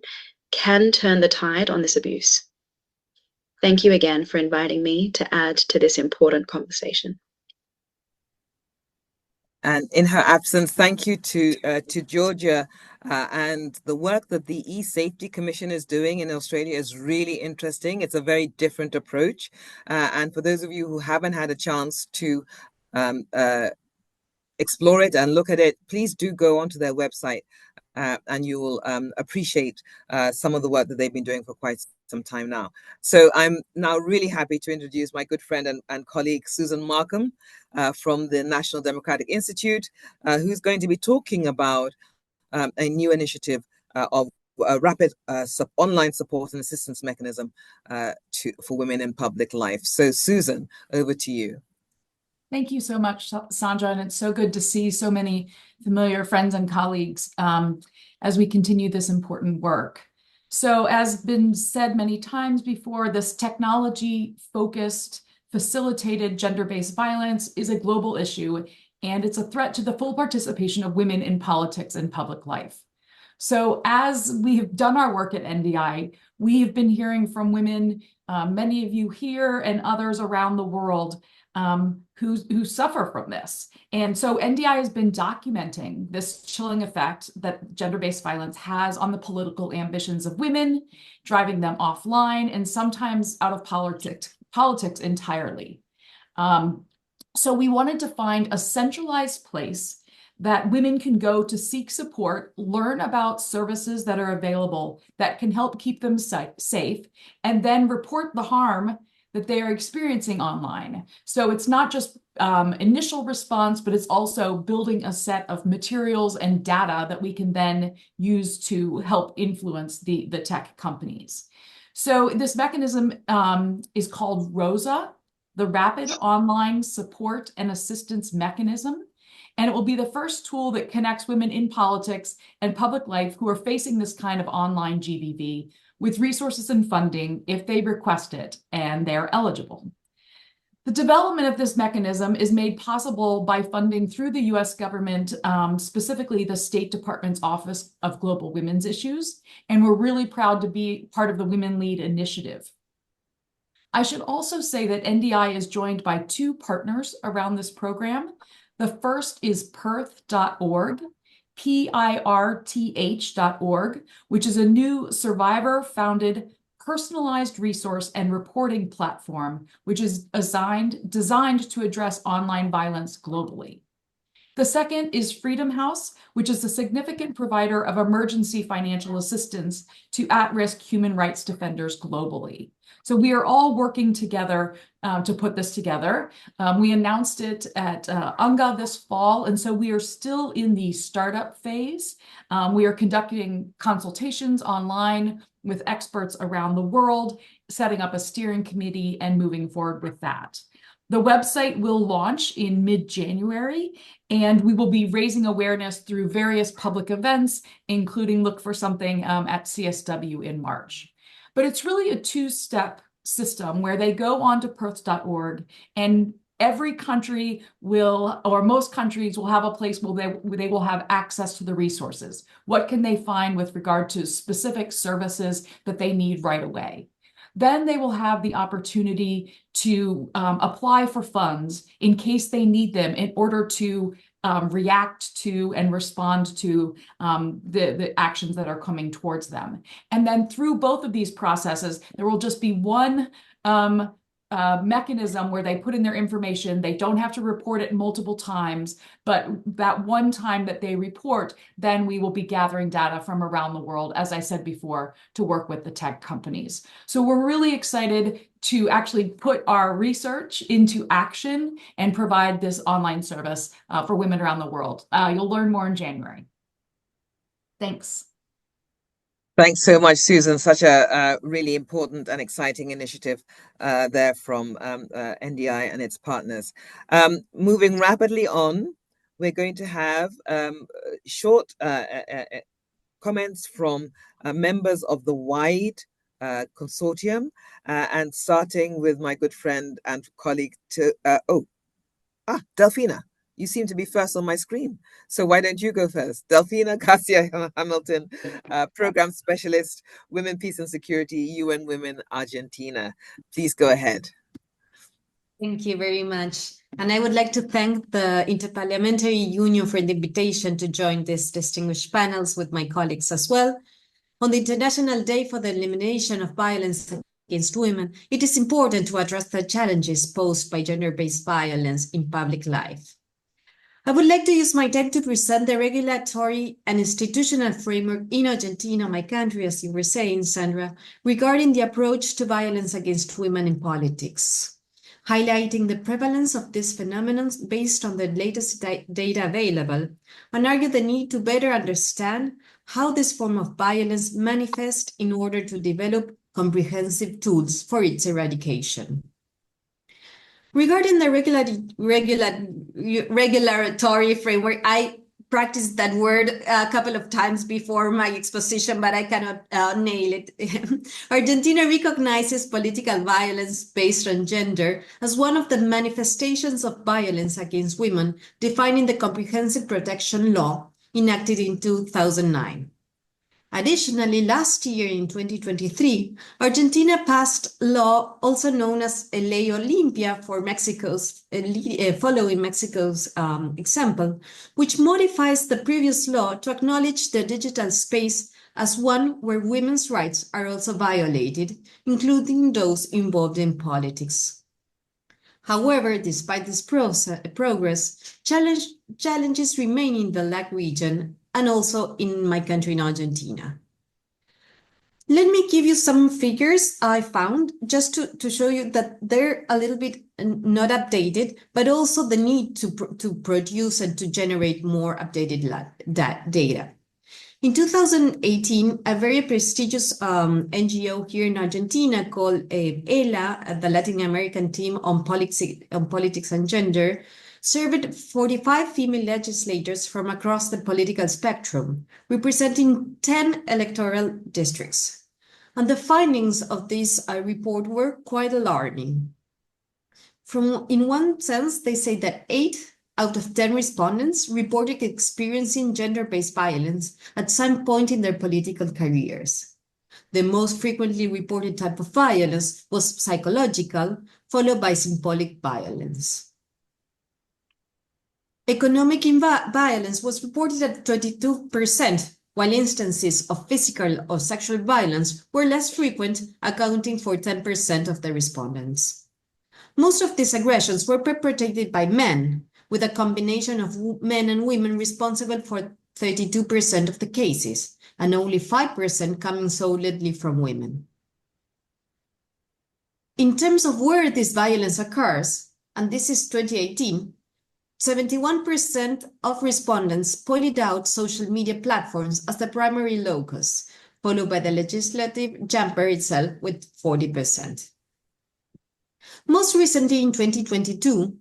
can turn the tide on this abuse. Thank you again for inviting me to add to this important conversation. And in her absence, thank you to Georgia. And the work that the eSafety Commission is doing in Australia is really interesting. It's a very different approach. And for those of you who haven't had a chance to explore it and look at it, please do go onto their website. And you will appreciate some of the work that they've been doing for quite some time now. So I'm now really happy to introduce my good friend and colleague, Susan Markham, from the National Democratic Institute, who's going to be talking about a new initiative of a rapid online support and assistance mechanism for women in public life. So Susan, over to you. Thank you so much, Sandra, and it's so good to see so many familiar friends and colleagues as we continue this important work. So as been said many times before, this technology-focused, facilitated gender-based violence is a global issue, and it's a threat to the full participation of women in politics and public life. So as we have done our work at NDI, we have been hearing from women, many of you here and others around the world, who suffer from this. And so NDI has been documenting this chilling effect that gender-based violence has on the political ambitions of women, driving them offline and sometimes out of politics entirely. So we wanted to find a centralized place that women can go to seek support, learn about services that are available that can help keep them safe, and then report the harm that they are experiencing online. So it's not just initial response, but it's also building a set of materials and data that we can then use to help influence the tech companies. So this mechanism is called ROSA, the Rapid Online Support and Assistance Mechanism. And it will be the first tool that connects women in politics and public life who are facing this kind of online GBV with resources and funding if they request it and they're eligible. The development of this mechanism is made possible by funding through the US government, specifically the State Department's Office of Global Women's Issues, and we're really proud to be part of the Women Lead initiative. I should also say that NDI is joined by two partners around this program. The first is pirth.org, PIRTH.org, which is a new survivor-founded personalized resource and reporting platform, which is designed to address online violence globally. The second is Freedom House, which is a significant provider of emergency financial assistance to at-risk human rights defenders globally. So we are all working together to put this together. We announced it at UNGA this fall, and so we are still in the startup phase. We are conducting consultations online with experts around the world, setting up a steering committee and moving forward with that. The website will launch in mid-January, and we will be raising awareness through various public events, including Look for Something at CSW in March. But it's really a two-step system where they go on to pirth.org, and every country will, or most countries will have a place where they will have access to the resources. What can they find with regard to specific services that they need right away? Then they will have the opportunity to apply for funds in case they need them in order to react to and respond to the actions that are coming towards them. And then through both of these processes, there will just be one mechanism where they put in their information. They don't have to report it multiple times, but that one time that they report, then we will be gathering data from around the world, as I said before, to work with the tech companies. So we're really excited to actually put our research into action and provide this online service for women around the world. You'll learn more in January. Thanks. Thanks so much, Susan. Such a really important and exciting initiative there from NDI and its partners. Moving rapidly on, we're going to have short comments from members of the VAWiP consortium, and starting with my good friend and colleague, Delphina. You seem to be first on my screen. So why don't you go first? Delphina Garcia-Hamilton, Program Specialist, Women, Peace and Security, UN Women, Argentina. Please go ahead. Thank you very much. And I would like to thank the Inter-Parliamentary Union for the invitation to join these distinguished panels with my colleagues as well. On the International Day for the Elimination of Violence Against Women, it is important to address the challenges posed by gender-based violence in public life. I would like to use my time to present the regulatory and institutional framework in Argentina, my country, as you were saying, Sandra, regarding the approach to violence against women in politics, highlighting the prevalence of this phenomenon based on the latest data available, and argue the need to better understand how this form of violence manifests in order to develop comprehensive tools for its eradication. Regarding the regulatory framework, I practiced that word a couple of times before my exposition, but I cannot nail it. Argentina recognizes political violence based on gender as one of the manifestations of violence against women, defining the Comprehensive Protection Law enacted in 2009. Additionally, last year in 2023, Argentina passed law also known as Ley Olimpia for Mexico's, following Mexico's example, which modifies the previous law to acknowledge the digital space as one where women's rights are also violated, including those involved in politics. However, despite this progress, challenges remain in the LAC region and also in my country, in Argentina. Let me give you some figures I found just to show you that they're a little bit not updated, but also the need to produce and to generate more updated data. In 2018, a very prestigious NGO here in Argentina called ELA, the Latin American Team on Politics and Gender, surveyed 45 female legislators from across the political spectrum, representing 10 electoral districts. And the findings of this report were quite alarming. In one sense, they say that 8 out of 10 respondents reported experiencing gender-based violence at some point in their political careers. The most frequently reported type of violence was psychological, followed by symbolic violence. Economic violence was reported at 22%, while instances of physical or sexual violence were less frequent, accounting for 10% of the respondents. Most of these aggressions were perpetrated by men, with a combination of men and women responsible for 32% of the cases, and only 5% coming solely from women. In terms of where this violence occurs, and this is 2018, 71% of respondents pointed out social media platforms as the primary locus, followed by the legislative chamber itself with 40%. Most recently, in 2022,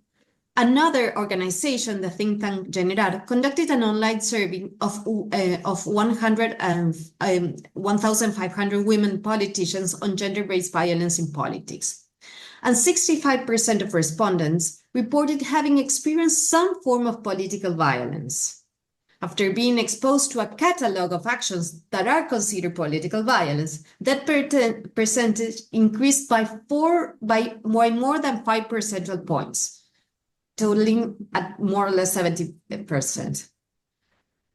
another organization, the think tank Generar, conducted an online survey of 1,500 women politicians on gender-based violence in politics. And 65% of respondents reported having experienced some form of political violence. After being exposed to a catalog of actions that are considered political violence, that percentage increased by more than 5 percentage points, totaling at more or less 70%.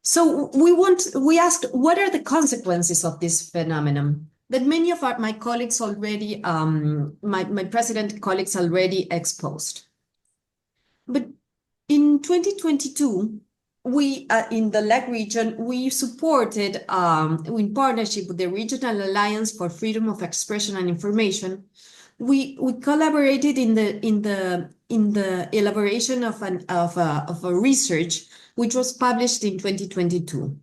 So we asked, what are the consequences of this phenomenon that many of my colleagues already, my president colleagues already exposed? But in 2022, we, in the LAC region, we supported, in partnership with the Regional Alliance for Freedom of Expression and Information, we collaborated in the elaboration of a research which was published in 2022.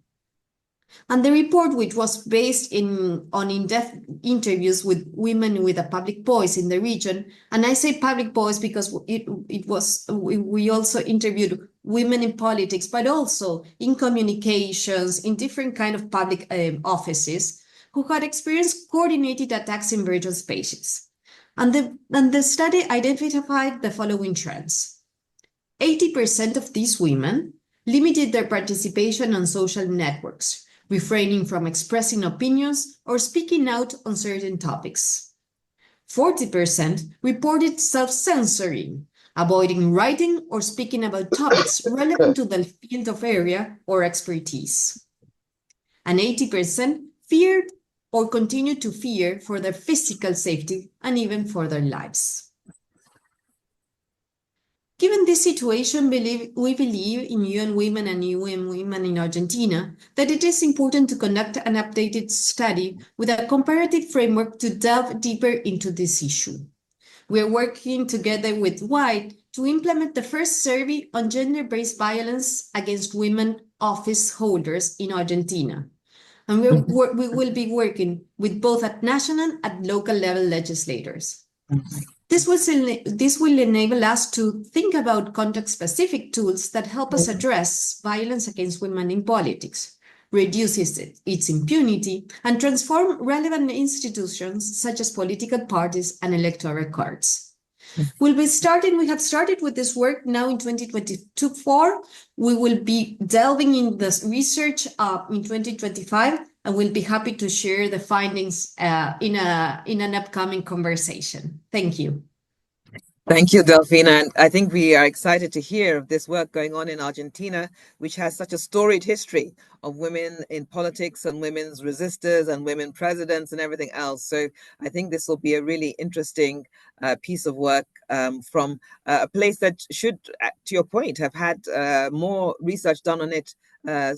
And the report, which was based on in-depth interviews with women with a public voice in the region, and I say public voice because we also interviewed women in politics, but also in communications, in different kind of public offices, who had experienced coordinated attacks in virtual spaces. And the study identified the following trends. 80% of these women limited their participation on social networks, refraining from expressing opinions or speaking out on certain topics. 40% reported self-censoring, avoiding writing or speaking about topics relevant to the field of area or expertise. And 80% feared or continued to fear for their physical safety and even for their lives. Given this situation, we believe in UN Women and UN Women in Argentina that it is important to conduct an updated study with a comparative framework to delve deeper into this issue. We are working together with VAWiP to implement the first survey on gender-based violence against women office holders in Argentina. And we will be working with both at national and local level legislators. This will enable us to think about context-specific tools that help us address violence against women in politics, reduce its impunity, and transform relevant institutions such as political parties and electoral cards. We have started with this work now in 2024. We will be delving in this research in 2025, and we'll be happy to share the findings in an upcoming conversation. Thank you. Thank you, Delphina. And I think we are excited to hear of this work going on in Argentina, which has such a storied history of women in politics and women's resistors and women presidents and everything else. So I think this will be a really interesting piece of work from a place that should, to your point, have had more research done on it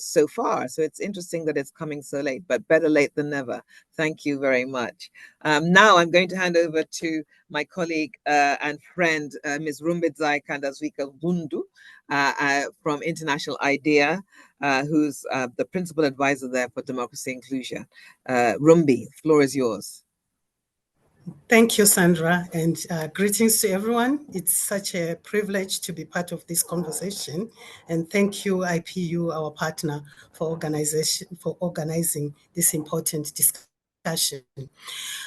so far. So it's interesting that it's coming so late, but better late than never. Thank you very much. Now I'm going to hand over to my colleague and friend, Ms. Rumbidzai Kandazwika Wundu from International IDEA, who's the principal advisor there for democracy inclusion. Rumbi, floor is yours. Thank you, Sandra, and greetings to everyone. It's such a privilege to be part of this conversation, and thank you, IPU, our partner, for organizing this important discussion.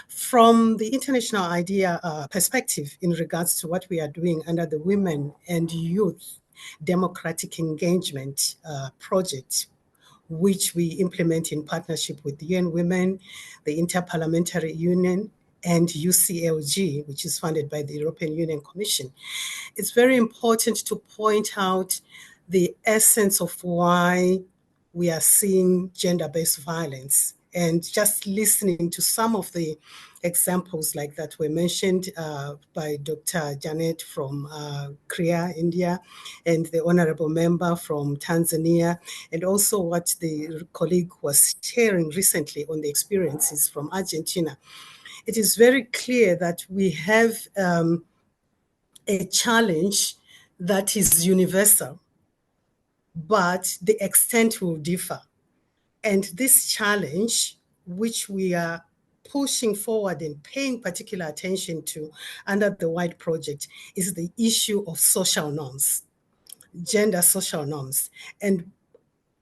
From the international idea perspective in regards to what we are doing under the Women and Youth Democratic Engagement project, which we implement in partnership with UN Women, the Inter-Parliamentary Union, and UCLG, which is funded by the European Union Commission. It's very important to point out the essence of why we are seeing gender-based violence. And just listening to some of the examples like that were mentioned by Dr. Janet from Korea, India, and the honorable member from Tanzania, and also what the colleague was sharing recently on the experiences from Argentina. It is very clear that we have a challenge that is universal, but the extent will differ. And this challenge, which we are pushing forward and paying particular attention to under the VAWiP project, is the issue of social norms, gender social norms. And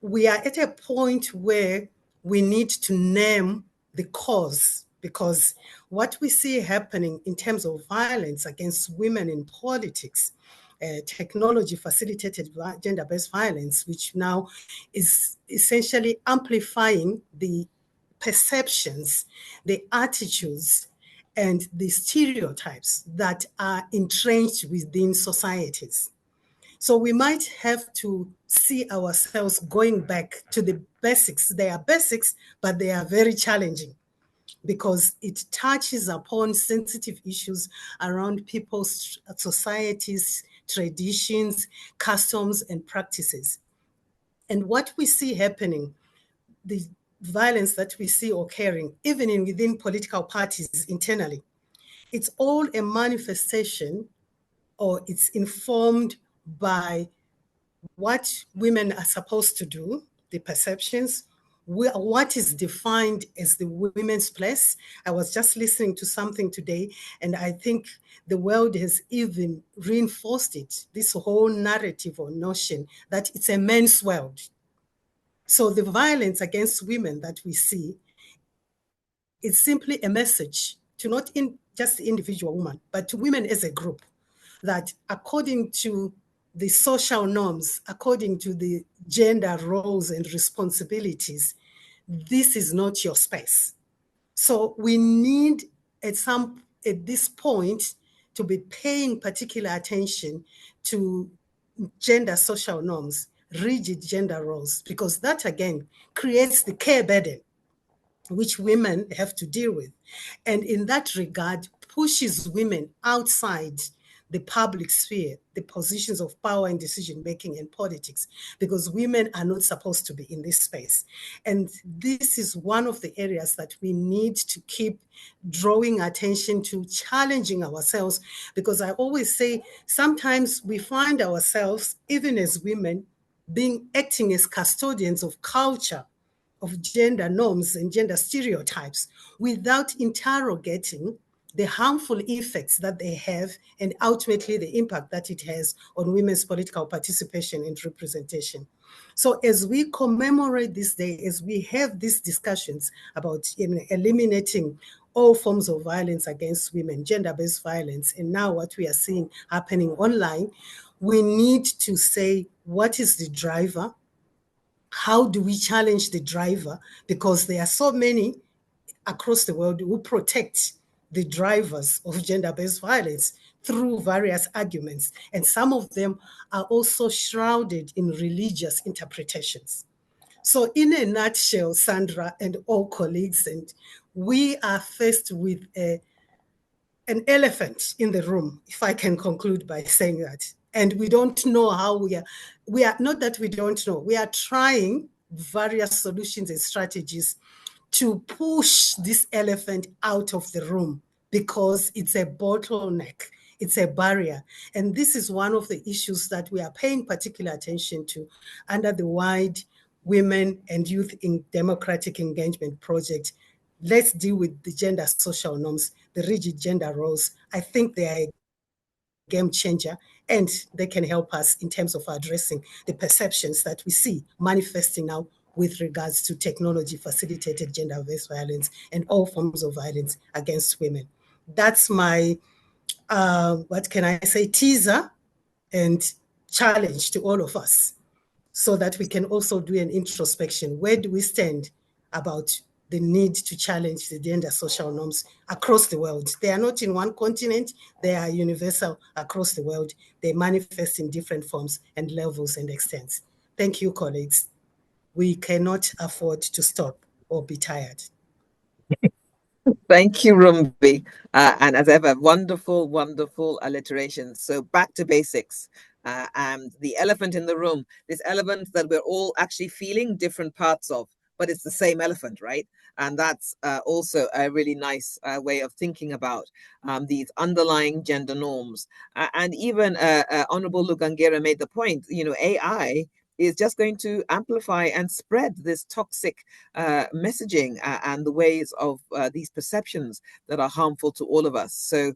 we are at a point where we need to name the cause, because what we see happening in terms of violence against women in politics, technology-facilitated gender-based violence, which now is essentially amplifying the perceptions, the attitudes, and the stereotypes that are entrenched within societies. So we might have to see ourselves going back to the basics. They are basics, but they are very challenging because it touches upon sensitive issues around people's societies, traditions, customs, and practices. And what we see happening, the violence that we see occurring, even within political parties internally, it's all a manifestation, or it's informed by what women are supposed to do, the perceptions, what is defined as the women's place. I was just listening to something today, and I think the world has even reinforced it, this whole narrative or notion that it's a men's world. So the violence against women that we see is simply a message to not just the individual woman, but to women as a group, that according to the social norms, according to the gender roles and responsibilities, this is not your space. So we need at this point to be paying particular attention to gender social norms, rigid gender roles, because that again creates the care burden which women have to deal with. And in that regard, pushes women outside the public sphere, the positions of power and decision-making in politics, because women are not supposed to be in this space. And this is one of the areas that we need to keep drawing attention to, challenging ourselves, because I always say, sometimes we find ourselves, even as women, acting as custodians of culture, of gender norms and gender stereotypes, without interrogating the harmful effects that they have and ultimately the impact that it has on women's political participation and representation. So as we commemorate this day, as we have these discussions about eliminating all forms of violence against women, gender-based violence, and now what we are seeing happening online, we need to say, what is the driver? How do we challenge the driver? Because there are so many across the world who protect the drivers of gender-based violence through various arguments. And some of them are also shrouded in religious interpretations. So in a nutshell, Sandra and all colleagues, and we are faced with an elephant in the room, if I can conclude by saying that. And we don't know how we are not that we don't know, we are trying various solutions and strategies to push this elephant out of the room, because it's a bottleneck It's a barrier. And this is one of the issues that we are paying particular attention to under the wide Women and Youth in Democratic Engagement project. Let's deal with the gender social norms, the rigid gender roles. I think they are a game changer, and they can help us in terms of addressing the perceptions that we see manifesting now with regards to technology-facilitated gender-based violence and all forms of violence against women. That's my, what can I say, teaser and challenge to all of us, so that we can also do an introspection. Where do we stand about the need to challenge the gender social norms across the world? They are not in one continent, they are universal across the world. They manifest in different forms and levels and extents. Thank you, colleagues. We cannot afford to stop or be tired. Thank you, Rumbi. And as ever, wonderful, wonderful alliteration. So back to basics. And the elephant in the room, this elephant that we're all actually feeling different parts of, but it's the same elephant, right? And that's also a really nice way of thinking about these underlying gender norms. And even Honorable Lugangera made the point, AI is just going to amplify and spread this toxic messaging and the ways of these perceptions that are harmful to all of us. So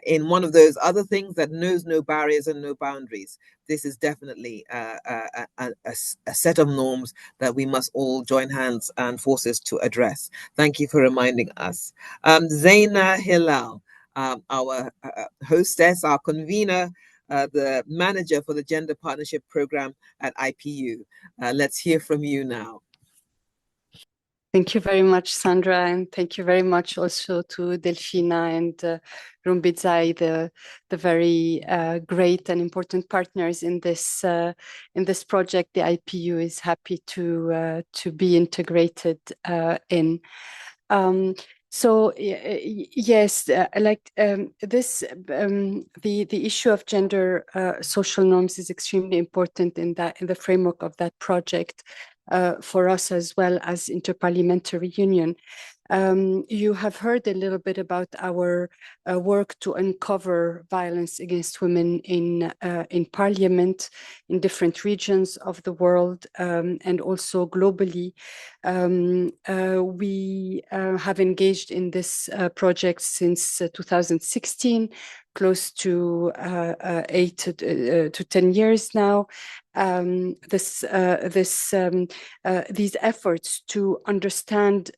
in one of those other things that knows no barriers and no boundaries, this is definitely a set of norms that we must all join hands and forces to address. Thank you for reminding us. Zaina Hilal, our hostess, our convener, the manager for the Gender Partnership Program at IPU. Let's hear from you now. Thank you very much, Sandra, and thank you very much also to Delfina and Rumbizai, the very great and important partners in this project. The IPU is happy to be integrated in. So yes, this, the issue of gender social norms is extremely important in the framework of that project for us as well as Inter-Parliamentary Union. You have heard a little bit about our work to uncover violence against women in Parliament in different regions of the world and also globally. We have engaged in this project since 2016, close to 8 to 10 years now. These efforts to understand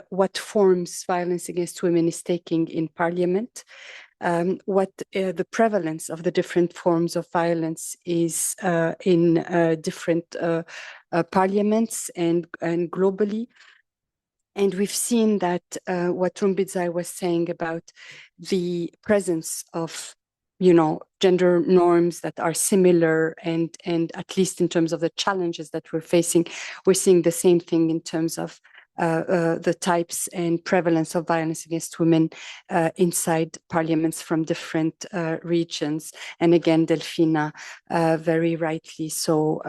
what forms violence against women is taking in Parliament, what the prevalence of the different forms of violence is in different parliaments and globally. And we've seen that what Rumbidzai was saying about the presence of gender norms that are similar, and at least in terms of the challenges that we're facing, we're seeing the same thing in terms of the types and prevalence of violence against women inside parliaments from different regions. And again, Delfina very rightly so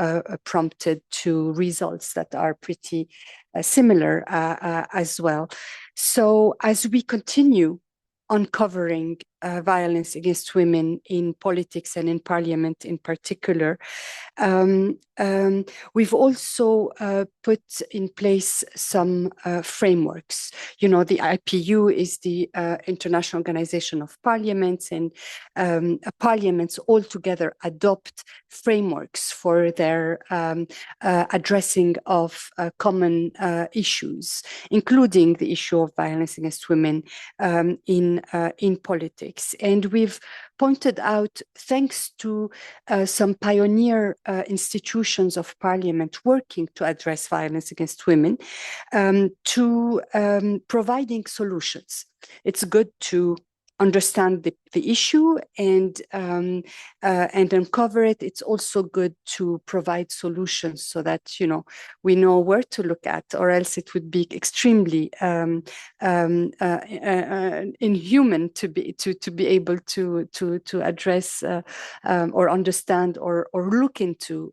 prompted to results that are pretty similar as well. So as we continue uncovering violence against women in politics and in Parliament in particular, we've also put in place some frameworks. The IPU is the International Organization of Parliaments, and parliaments altogether adopt frameworks for their addressing of common issues, including the issue of violence against women in politics. And we've pointed out, thanks to some pioneer institutions of Parliament working to address violence against women, to providing solutions. It's good to understand the issue and uncover it. It's also good to provide solutions so that we know where to look at, or else it would be extremely inhuman to be able to address or understand or look into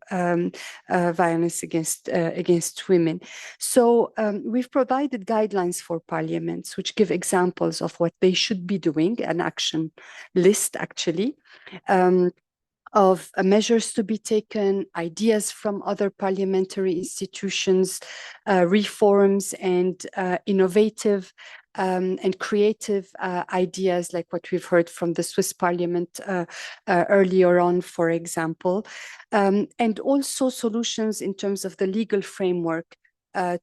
violence against women. So we've provided guidelines for parliaments which give examples of what they should be doing planning, an action list actually, of measures to be taken, ideas from other parliamentary institutions, reforms and innovative and creative ideas like what we've heard from the Swiss Parliament earlier on, for example, and also solutions in terms of the legal framework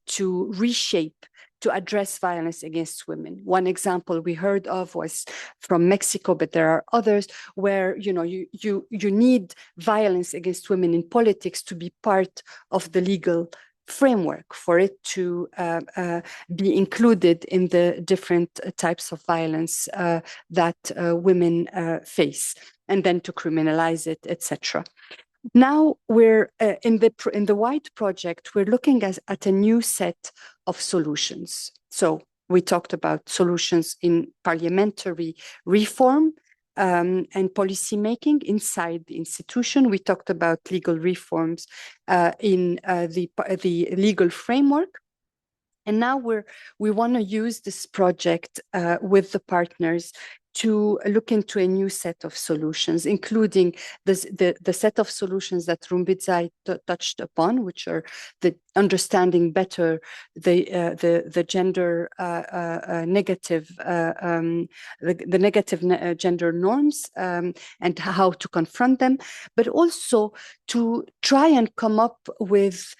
to reshape, to address violence against women. One example we heard of was from Mexico, but there are others where you need violence against women in politics to be part of the legal framework for it to be included in the different types of violence that women face, and then to criminalize it, etc. Now we're in the VAWiP project, we're looking at a new set of solutions. So we talked about solutions in parliamentary reform and policy making inside the institution. We talked about legal reforms in the legal framework. And now we want to use this project with the partners to look into a new set of solutions, including the set of solutions that Rumbidzai touched upon, which are the understanding better the gender negative, the negative gender norms and how to confront them, but also to try and come up with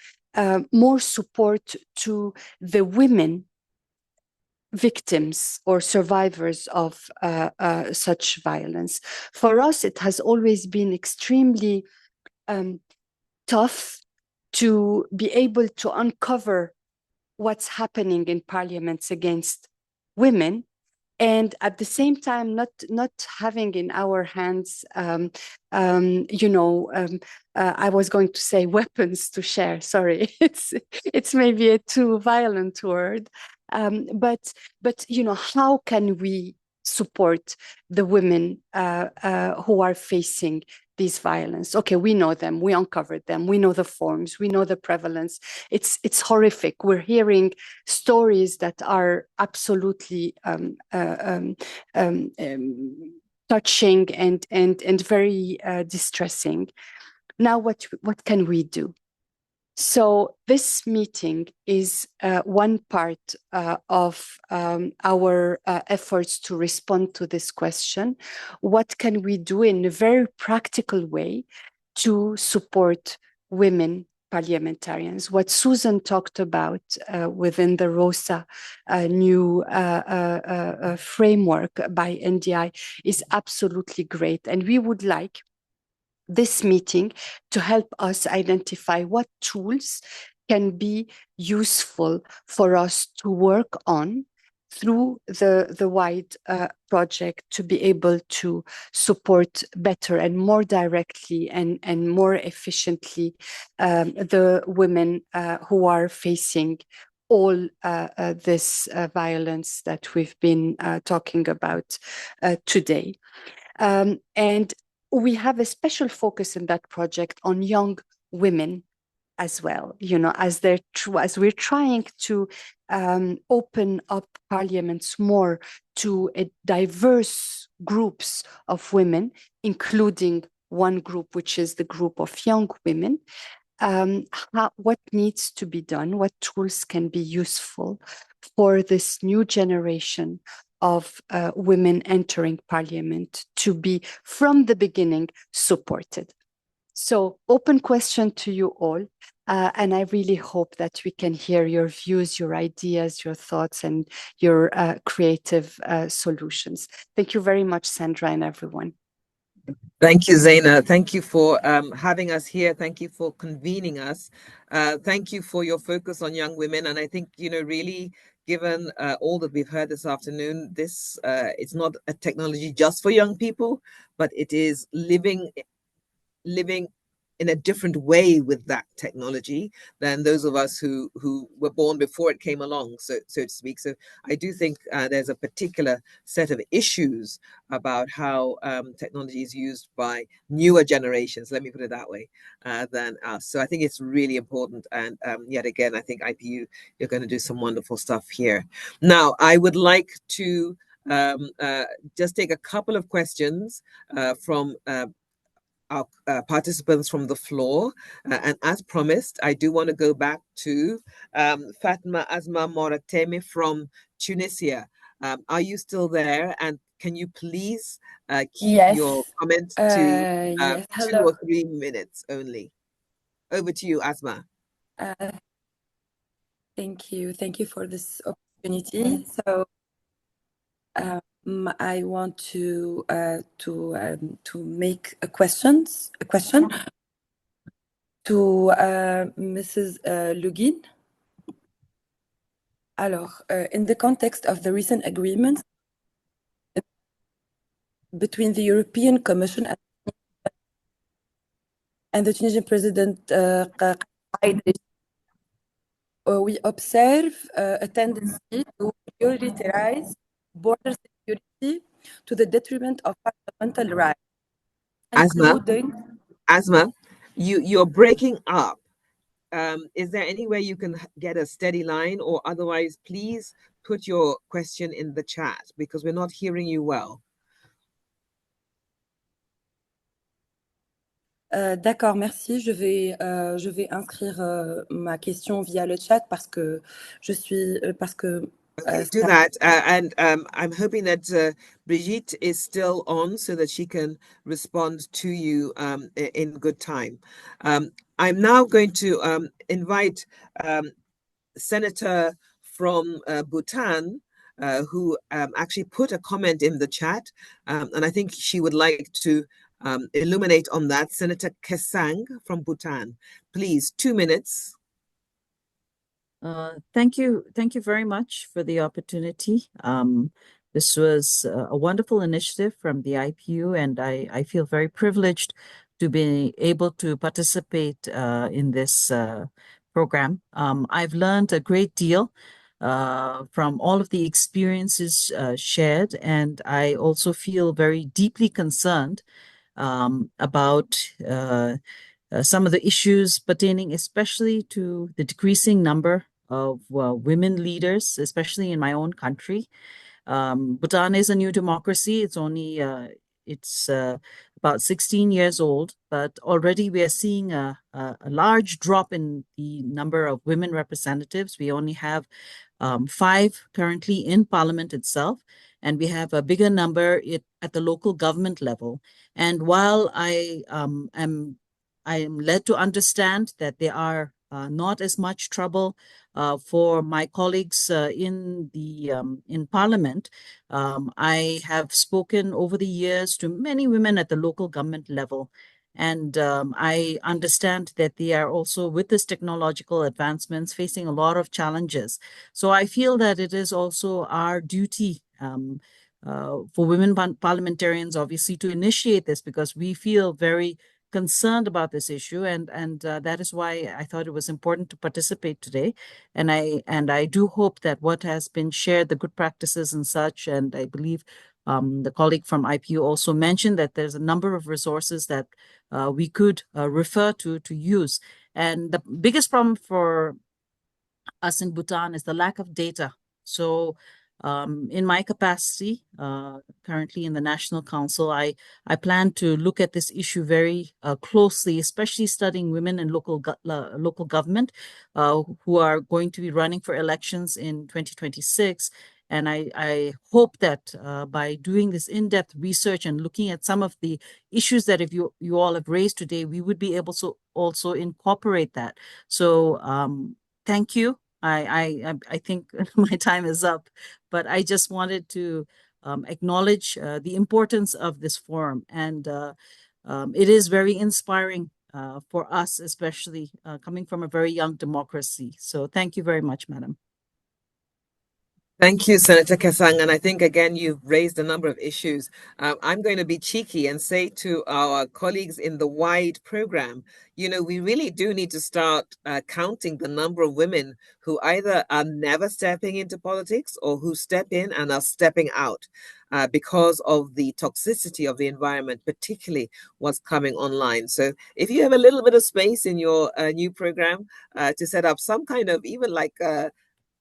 more support to the women victims or survivors of such violence. For us, it has always been extremely tough to be able to uncover what's happening in parliaments against women, and at the same time not having in our hands I was going to say weapons to share, sorry, it's maybe a too violent word, but how can we support the women who are facing these violence? Okay, we know them, we uncovered them, we know the forms, we know the prevalence. It's horrific. We're hearing stories that are absolutely touching and very distressing. Now, what can we do? So this meeting is one part of our efforts to respond to this question. What can we do in a very practical way to support women parliamentarians? What Susan talked about within the ROSA new framework by NDI is absolutely great. And we would like this meeting to help us identify what tools can be useful for us to work on through the VAWiP project to be able to support better and more directly and more efficiently the women who are facing all this violence that we've been talking about today. And we have a special focus in that project on young women as well, as we're trying to open up parliaments more to a diverse groups of women, including one group, which is the group of young women. What needs to be done? What tools can be useful for this new generation of women entering parliament to be from the beginning supported? So open question to you all. And I really hope that we can hear your views, your ideas, your thoughts, and your creative solutions. Thank you very much, Sandra, and everyone. Thank you, Zaina. Thank you for having us here. Thank you for convening us. Thank you for your focus on young women. And I think, really, given all that we've heard this afternoon, this it's not a technology just for young people, but it is living in a different way with that technology than those of us who were born before it came along, so to speak. So I do think there's a particular set of issues about how technology is used by newer generations, let me put it that way, than us. So I think it's really important. And yet again, I think IPU, you're going to do some wonderful stuff here. Now, I would like to just take a couple of questions from our participants from the floor. And as promised, I do want to go back to Fatma Asma Moratemi from Tunisia. Are you still there? And can you please keep your Yes. comment to Yes. 2 Hello. or 3 minutes only? Over to you, Asma. Thank you. Thank you for this opportunity. So I want to make a question to Mrs. Lugin. Alors, in the context of the recent agreement between the European Commission and the Tunisian President, we observe a tendency to prioritize border security to the detriment of fundamental rights, including. Asma, you're breaking up. Is there any way you can get a steady line, or otherwise, please put your question in the chat because we're not hearing you well. D'accord, merci. Je vais inscrire ma question via le chat parce que je suis parce que. Okay, do that, and I'm hoping that Brigitte is still on so that she can respond to you in good time. I'm now going to invite Senator from Bhutan, who actually put a comment in the chat, and I think she would like to illuminate on that. Senator Kesang from Bhutan, please, 2 minutes. Thank you very much for the opportunity. This was a wonderful initiative from the IPU, and I feel very privileged to be able to participate in this program. I've learned a great deal from all of the experiences shared, and I also feel very deeply concerned about some of the issues pertaining especially to the decreasing number of women leaders, especially in my own country. Bhutan is a new democracy. It's only about 16 years old, but already we are seeing a large drop in the number of women representatives. We only have 5 currently in parliament itself, and we have a bigger number at the local government level. And while I am led to understand that there are not as much trouble for my colleagues in Parliament. I have spoken over the years to many women at the local government level, and I understand that they are also, with this technological advancements, facing a lot of challenges. So I feel that it is also our duty for women parliamentarians, obviously, to initiate this, because we feel very concerned about this issue, and that is why I thought it was important to participate today. And I do hope that what has been shared, the good practices and such, and I believe the colleague from IPU also mentioned that there's a number of resources that we could refer to use. And the biggest problem for us in Bhutan is the lack of data. So in my capacity, currently in the National Council, I plan to look at this issue very closely, especially studying women in local government who are going to be running for elections in 2026. And I hope that by doing this in-depth research and looking at some of the issues that if you all have raised today, we would be able to also incorporate that. So thank you. I think my time is up, but I just wanted to acknowledge the importance of this forum, and it is very inspiring for us, especially coming from a very young democracy. So thank you very much, Madam. Thank you, Senator Kesang. And I think, again, you've raised a number of issues. I'm going to be cheeky and say to our colleagues in the VAWiP program, we really do need to start counting the number of women who either are never stepping into politics or who step in and are stepping out because of the toxicity of the environment, particularly what's coming online. So if you have a little bit of space in your new program to set up some kind of even like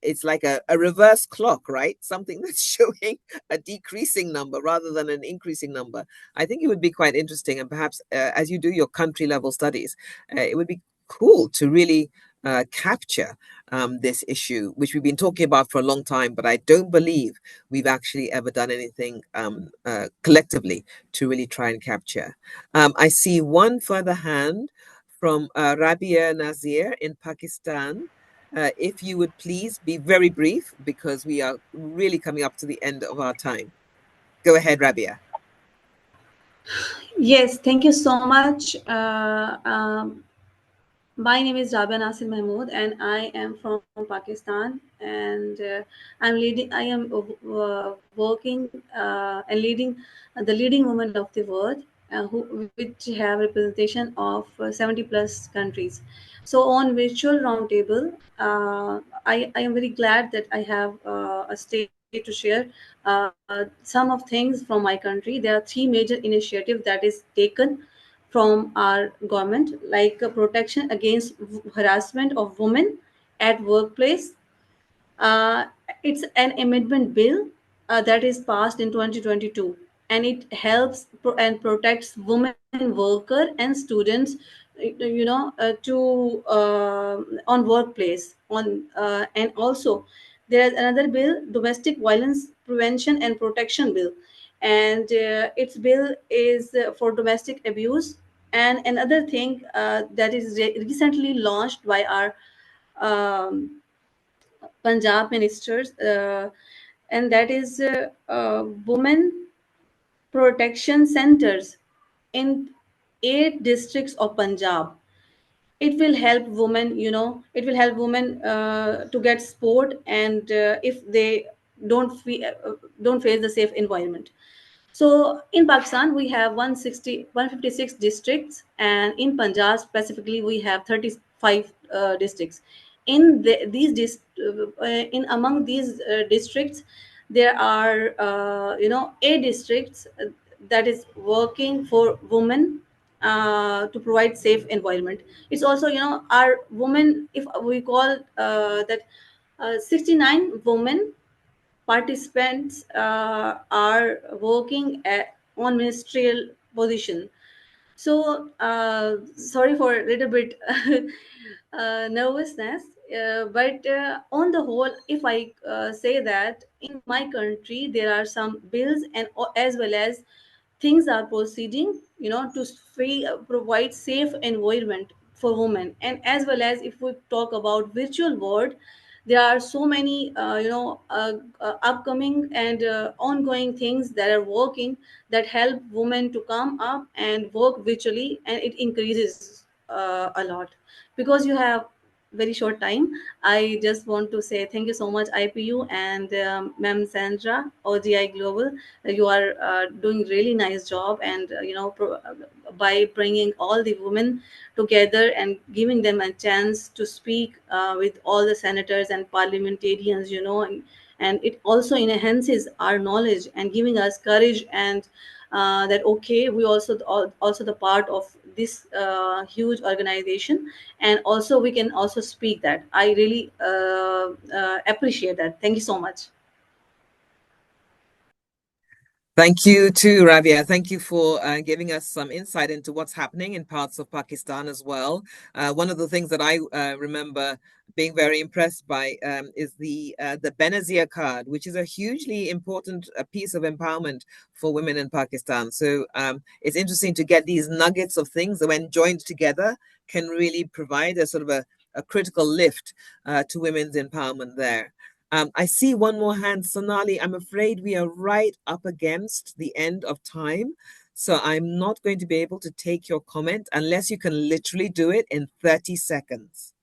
it's like a reverse clock, right? Something that's showing a decreasing number rather than an increasing number. I think it would be quite interesting, and perhaps as you do your country level studies, it would be cool to really capture this issue, which we've been talking about for a long time, but I don't believe we've actually ever done anything collectively to really try and capture. I see one further hand from Rabia Nazir in Pakistan. If you would please be very brief, because we are really coming up to the end of our time. Go ahead, Rabia. Yes, thank you so much. My name is Rabia Nasir Mahmood, and I am from Pakistan. And I am working and leading the leading women of the world, which have representation of 70 plus countries. So on virtual roundtable, I am very glad that I have a stage to share some of things from my country. There are three major initiatives that is taken from our government, like protection against harassment of women at workplace. uh, it's an amendment bill that is passed in 2022, and it helps and protects women worker and students, to on workplace on and also there is another bill, domestic violence prevention and protection bill, and its bill is for domestic abuse. And another thing that is recently launched by our um, Punjab ministers, and that is women protection centers in 8 districts of Punjab. It will help women, it will help women to get support, and if they don't face the safe environment. So in Pakistan, we have 156 districts, and in Punjab specifically, we have 35 districts. In among these districts, there are 8 districts that is working for women to provide safe environment. It's also, our women, if we call that 69 women participants are working on ministerial position. So sorry for a little bit nervousness, but on the whole, if I say that in my country there are some bills and as well as things are proceeding, to provide safe environment for women. And as well as if we talk about virtual world, there are so many upcoming and ongoing things that are working, that help women to come up and work virtually, and it increases a lot. Because you have very short time, I just want to say thank you so much, IPU and Ma'am Sandra, OGI Global. You are doing really nice job, and by bringing all the women together and giving them a chance to speak with all the senators and parliamentarians, and it also enhances our knowledge and giving us courage, and that okay, we also the part of this huge organization, and also we can also speak that. I really appreciate that. Thank you so much. Thank you to Rabia. Thank you for giving us some insight into what's happening in parts of Pakistan as well. One of the things that I remember being very impressed by is the Benazir card, which is a hugely important piece of empowerment for women in Pakistan. So it's interesting to get these nuggets of things that, when joined together, can really provide a sort of a critical lift to women's empowerment there. I see one more hand, Sonali. I'm afraid we are right up against the end of time. So I'm not going to be able to take your comment unless you can literally do it in 30 seconds.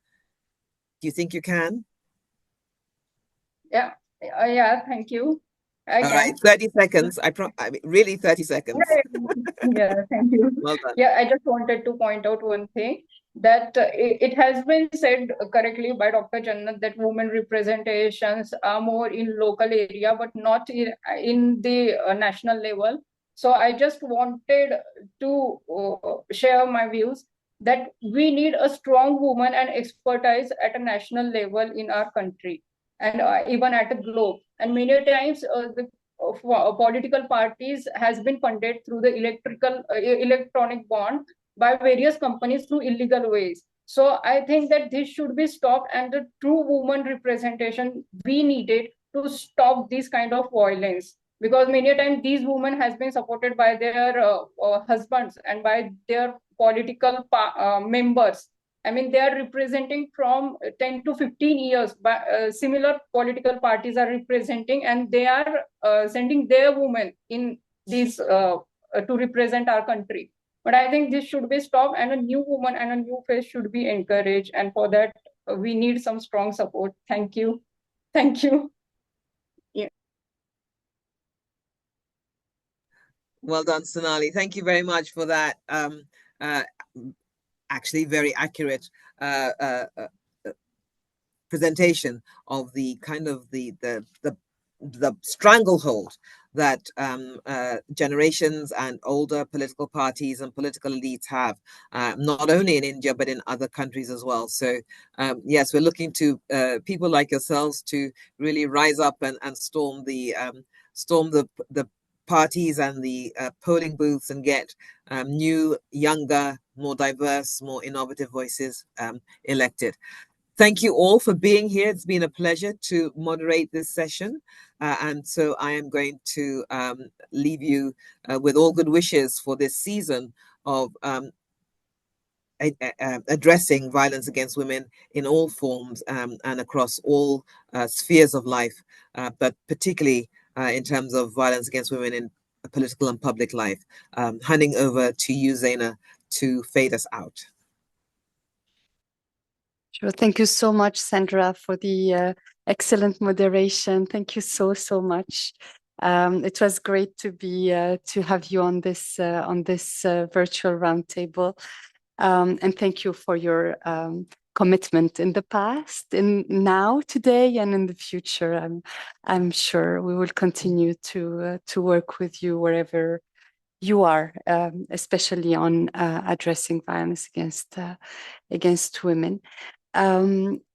Do you think you can? Yeah, thank you. I All can. right, 30 seconds. I mean, really 30 seconds. Yeah, thank you. Well done. Yeah, I just wanted to point out one thing, that it has been said correctly by Dr. Jannat that women representations are more in local area, but not in the national level. So I just wanted to share my views that we need a strong woman and expertise at a national level in our country. and even at a globe. And many times the political parties has been funded through the electronic bond by various companies through illegal ways. So I think that this should be stopped, and the true woman representation we needed to stop this kind of violence, because many a time these women has been supported by their husbands and by their political members. I mean, they are representing from 10 to 15 years, but similar political parties are representing, and they are sending their women in these to represent our country. But I think this should be stopped, and a new woman and a new face should be encouraged. And for that, we need some strong support. Thank you. Thank you. Yeah. Well done, Sonali. Thank you very much for that. Actually, very accurate presentation of the kind of the stranglehold that generations and older political parties and political elites have, not only in India, but in other countries as well. So yes, we're looking to people like yourselves to really rise up and storm the parties and the polling booths and get new, younger, more diverse, more innovative voices elected. Thank you all for being here. It's been a pleasure to moderate this session. And so I am going to leave you with all good wishes for this season of addressing violence against women in all forms and across all spheres of life, but particularly in terms of violence against women in political and public life. Handing over to you, Zaina, to fade us out. Sure. Thank you so much, Sandra, for the excellent moderation. Thank you so much. It was great to be to have you on this virtual roundtable, and thank you for your commitment in the past, in now, today, and in the future. I'm sure we will continue to work with you wherever you are, especially on addressing violence against women.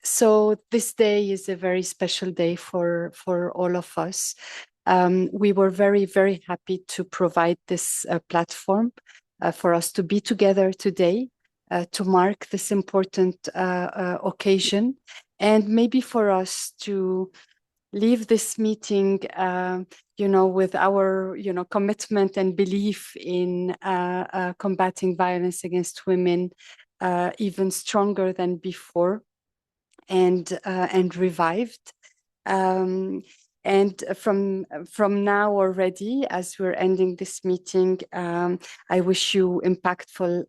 So this day is a very special day for all of us. We were very, very happy to provide this platform for us to be together today to mark this important occasion, and maybe for us to leave this meeting, with our, commitment and belief in combating violence against women even stronger than before, and revived. And from now already, as we're ending this meeting, I wish you impactful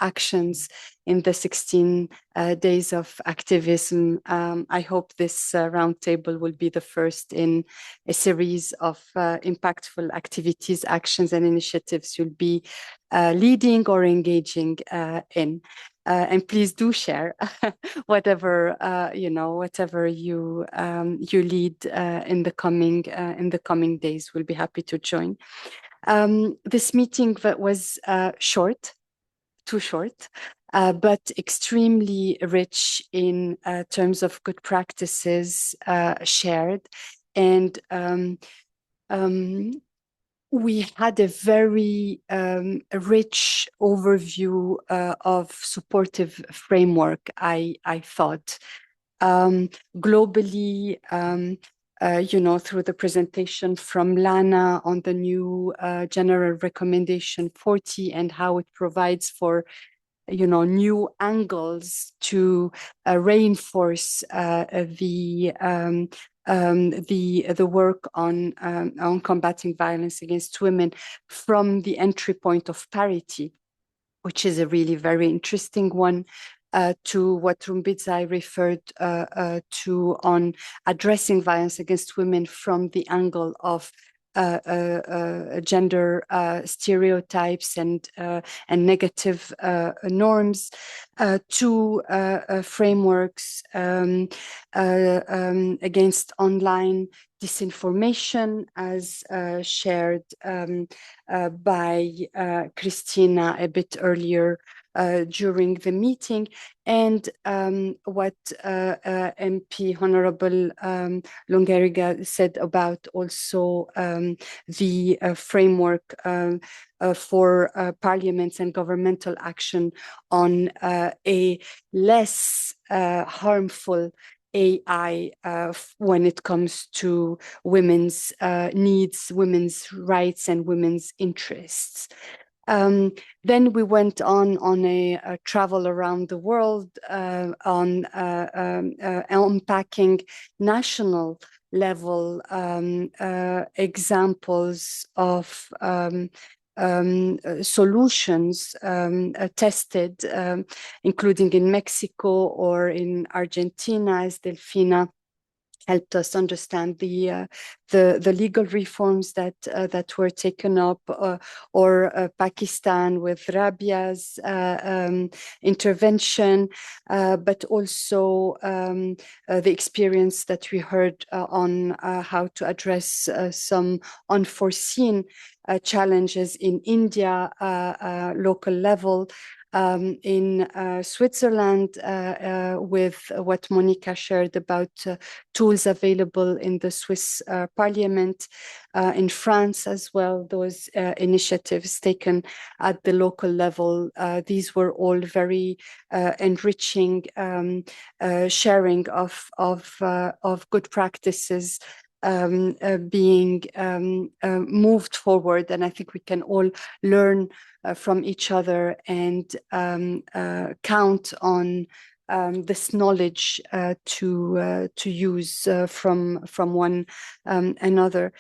actions in the 16 days of activism. I hope this roundtable will be the first in a series of impactful activities, actions, and initiatives you'll be leading or engaging in. And please do share whatever whatever you lead in the coming days. We'll be happy to join. This meeting was too short, but extremely rich in terms of good practices shared, and we had a very rich overview of supportive framework, I thought. Globally, through the presentation from Lana on the new General Recommendation 40 and how it provides for new angles to reinforce the work on combating violence against women from the entry point of parity, which is a really very interesting one, to what Rumbidzai referred to on addressing violence against women from the angle of gender stereotypes and negative norms, to frameworks against online disinformation, as shared by Christina a bit earlier during the meeting, and what MP Honorable Longeriga said about also the framework for parliaments and governmental action on a less harmful AI when it comes to women's needs, women's rights, and women's interests. Then we went on a travel around the world on unpacking national level examples of solutions tested, including in Mexico or in Argentina, as Delfina helped us understand the legal reforms that were taken up, or Pakistan with Rabia's intervention, but also the experience that we heard on how to address some unforeseen challenges in India, local level. In Switzerland, with what Monica shared about tools available in the Swiss Parliament, in France as well, those initiatives taken at the local level. These were all very enriching sharing of good practices being moved forward, and I think we can all learn from each other and count on this knowledge to use from one another.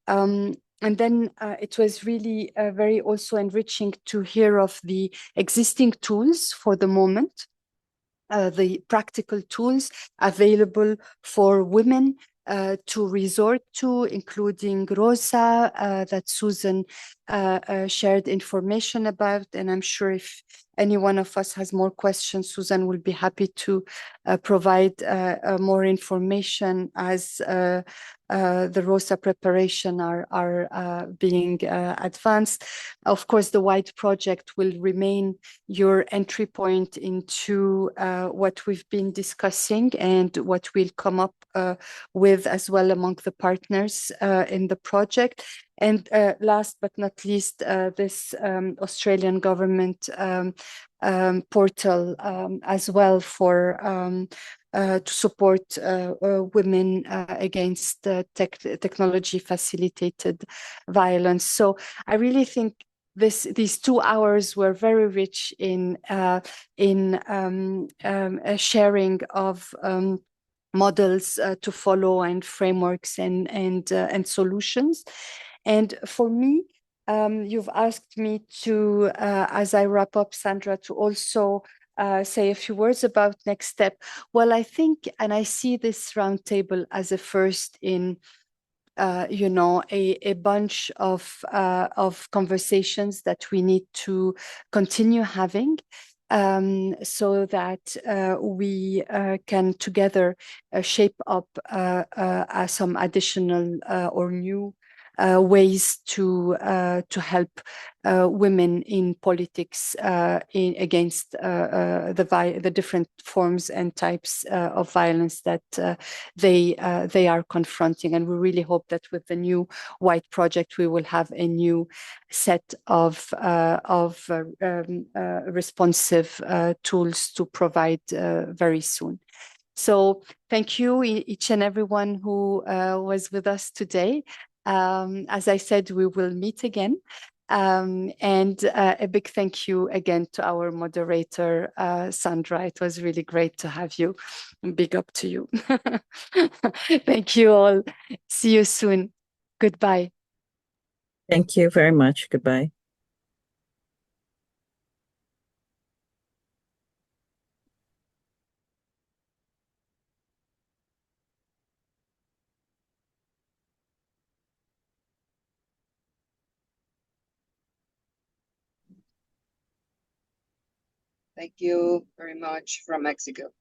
And then it was really very also enriching to hear of the existing tools for the moment, the practical tools available for women to resort to, including ROSA that Susan shared information about. And I'm sure if any one of us has more questions, Susan will be happy to provide more information as the ROSA preparation are being advanced. Of course, the WAWiP project will remain your entry point into what we've been discussing and what we'll come up with as well among the partners in the project. And last but not least, this Australian government portal as well for to support women against technology facilitated violence. So I really think these 2 hours were very rich in a sharing of models to follow and frameworks and solutions. And for me, you've asked me to, as I wrap up, Sandra, to also say a few words about next step. Well, I think, and I see this roundtable as a first in a bunch of conversations that we need to continue having, so that we can together shape up some additional or new ways to help women in politics against the different forms and types of violence that they are confronting. And we really hope that with the new WAWiP project, we will have a new set of responsive tools to provide very soon. So thank you, each and everyone who was with us today. As I said, we will meet again. And a big thank you again to our moderator, Sandra. It was really great to have you. Big up to you. Thank you all. See you soon. Goodbye. Thank you very much. Goodbye. Thank you very much from Mexico.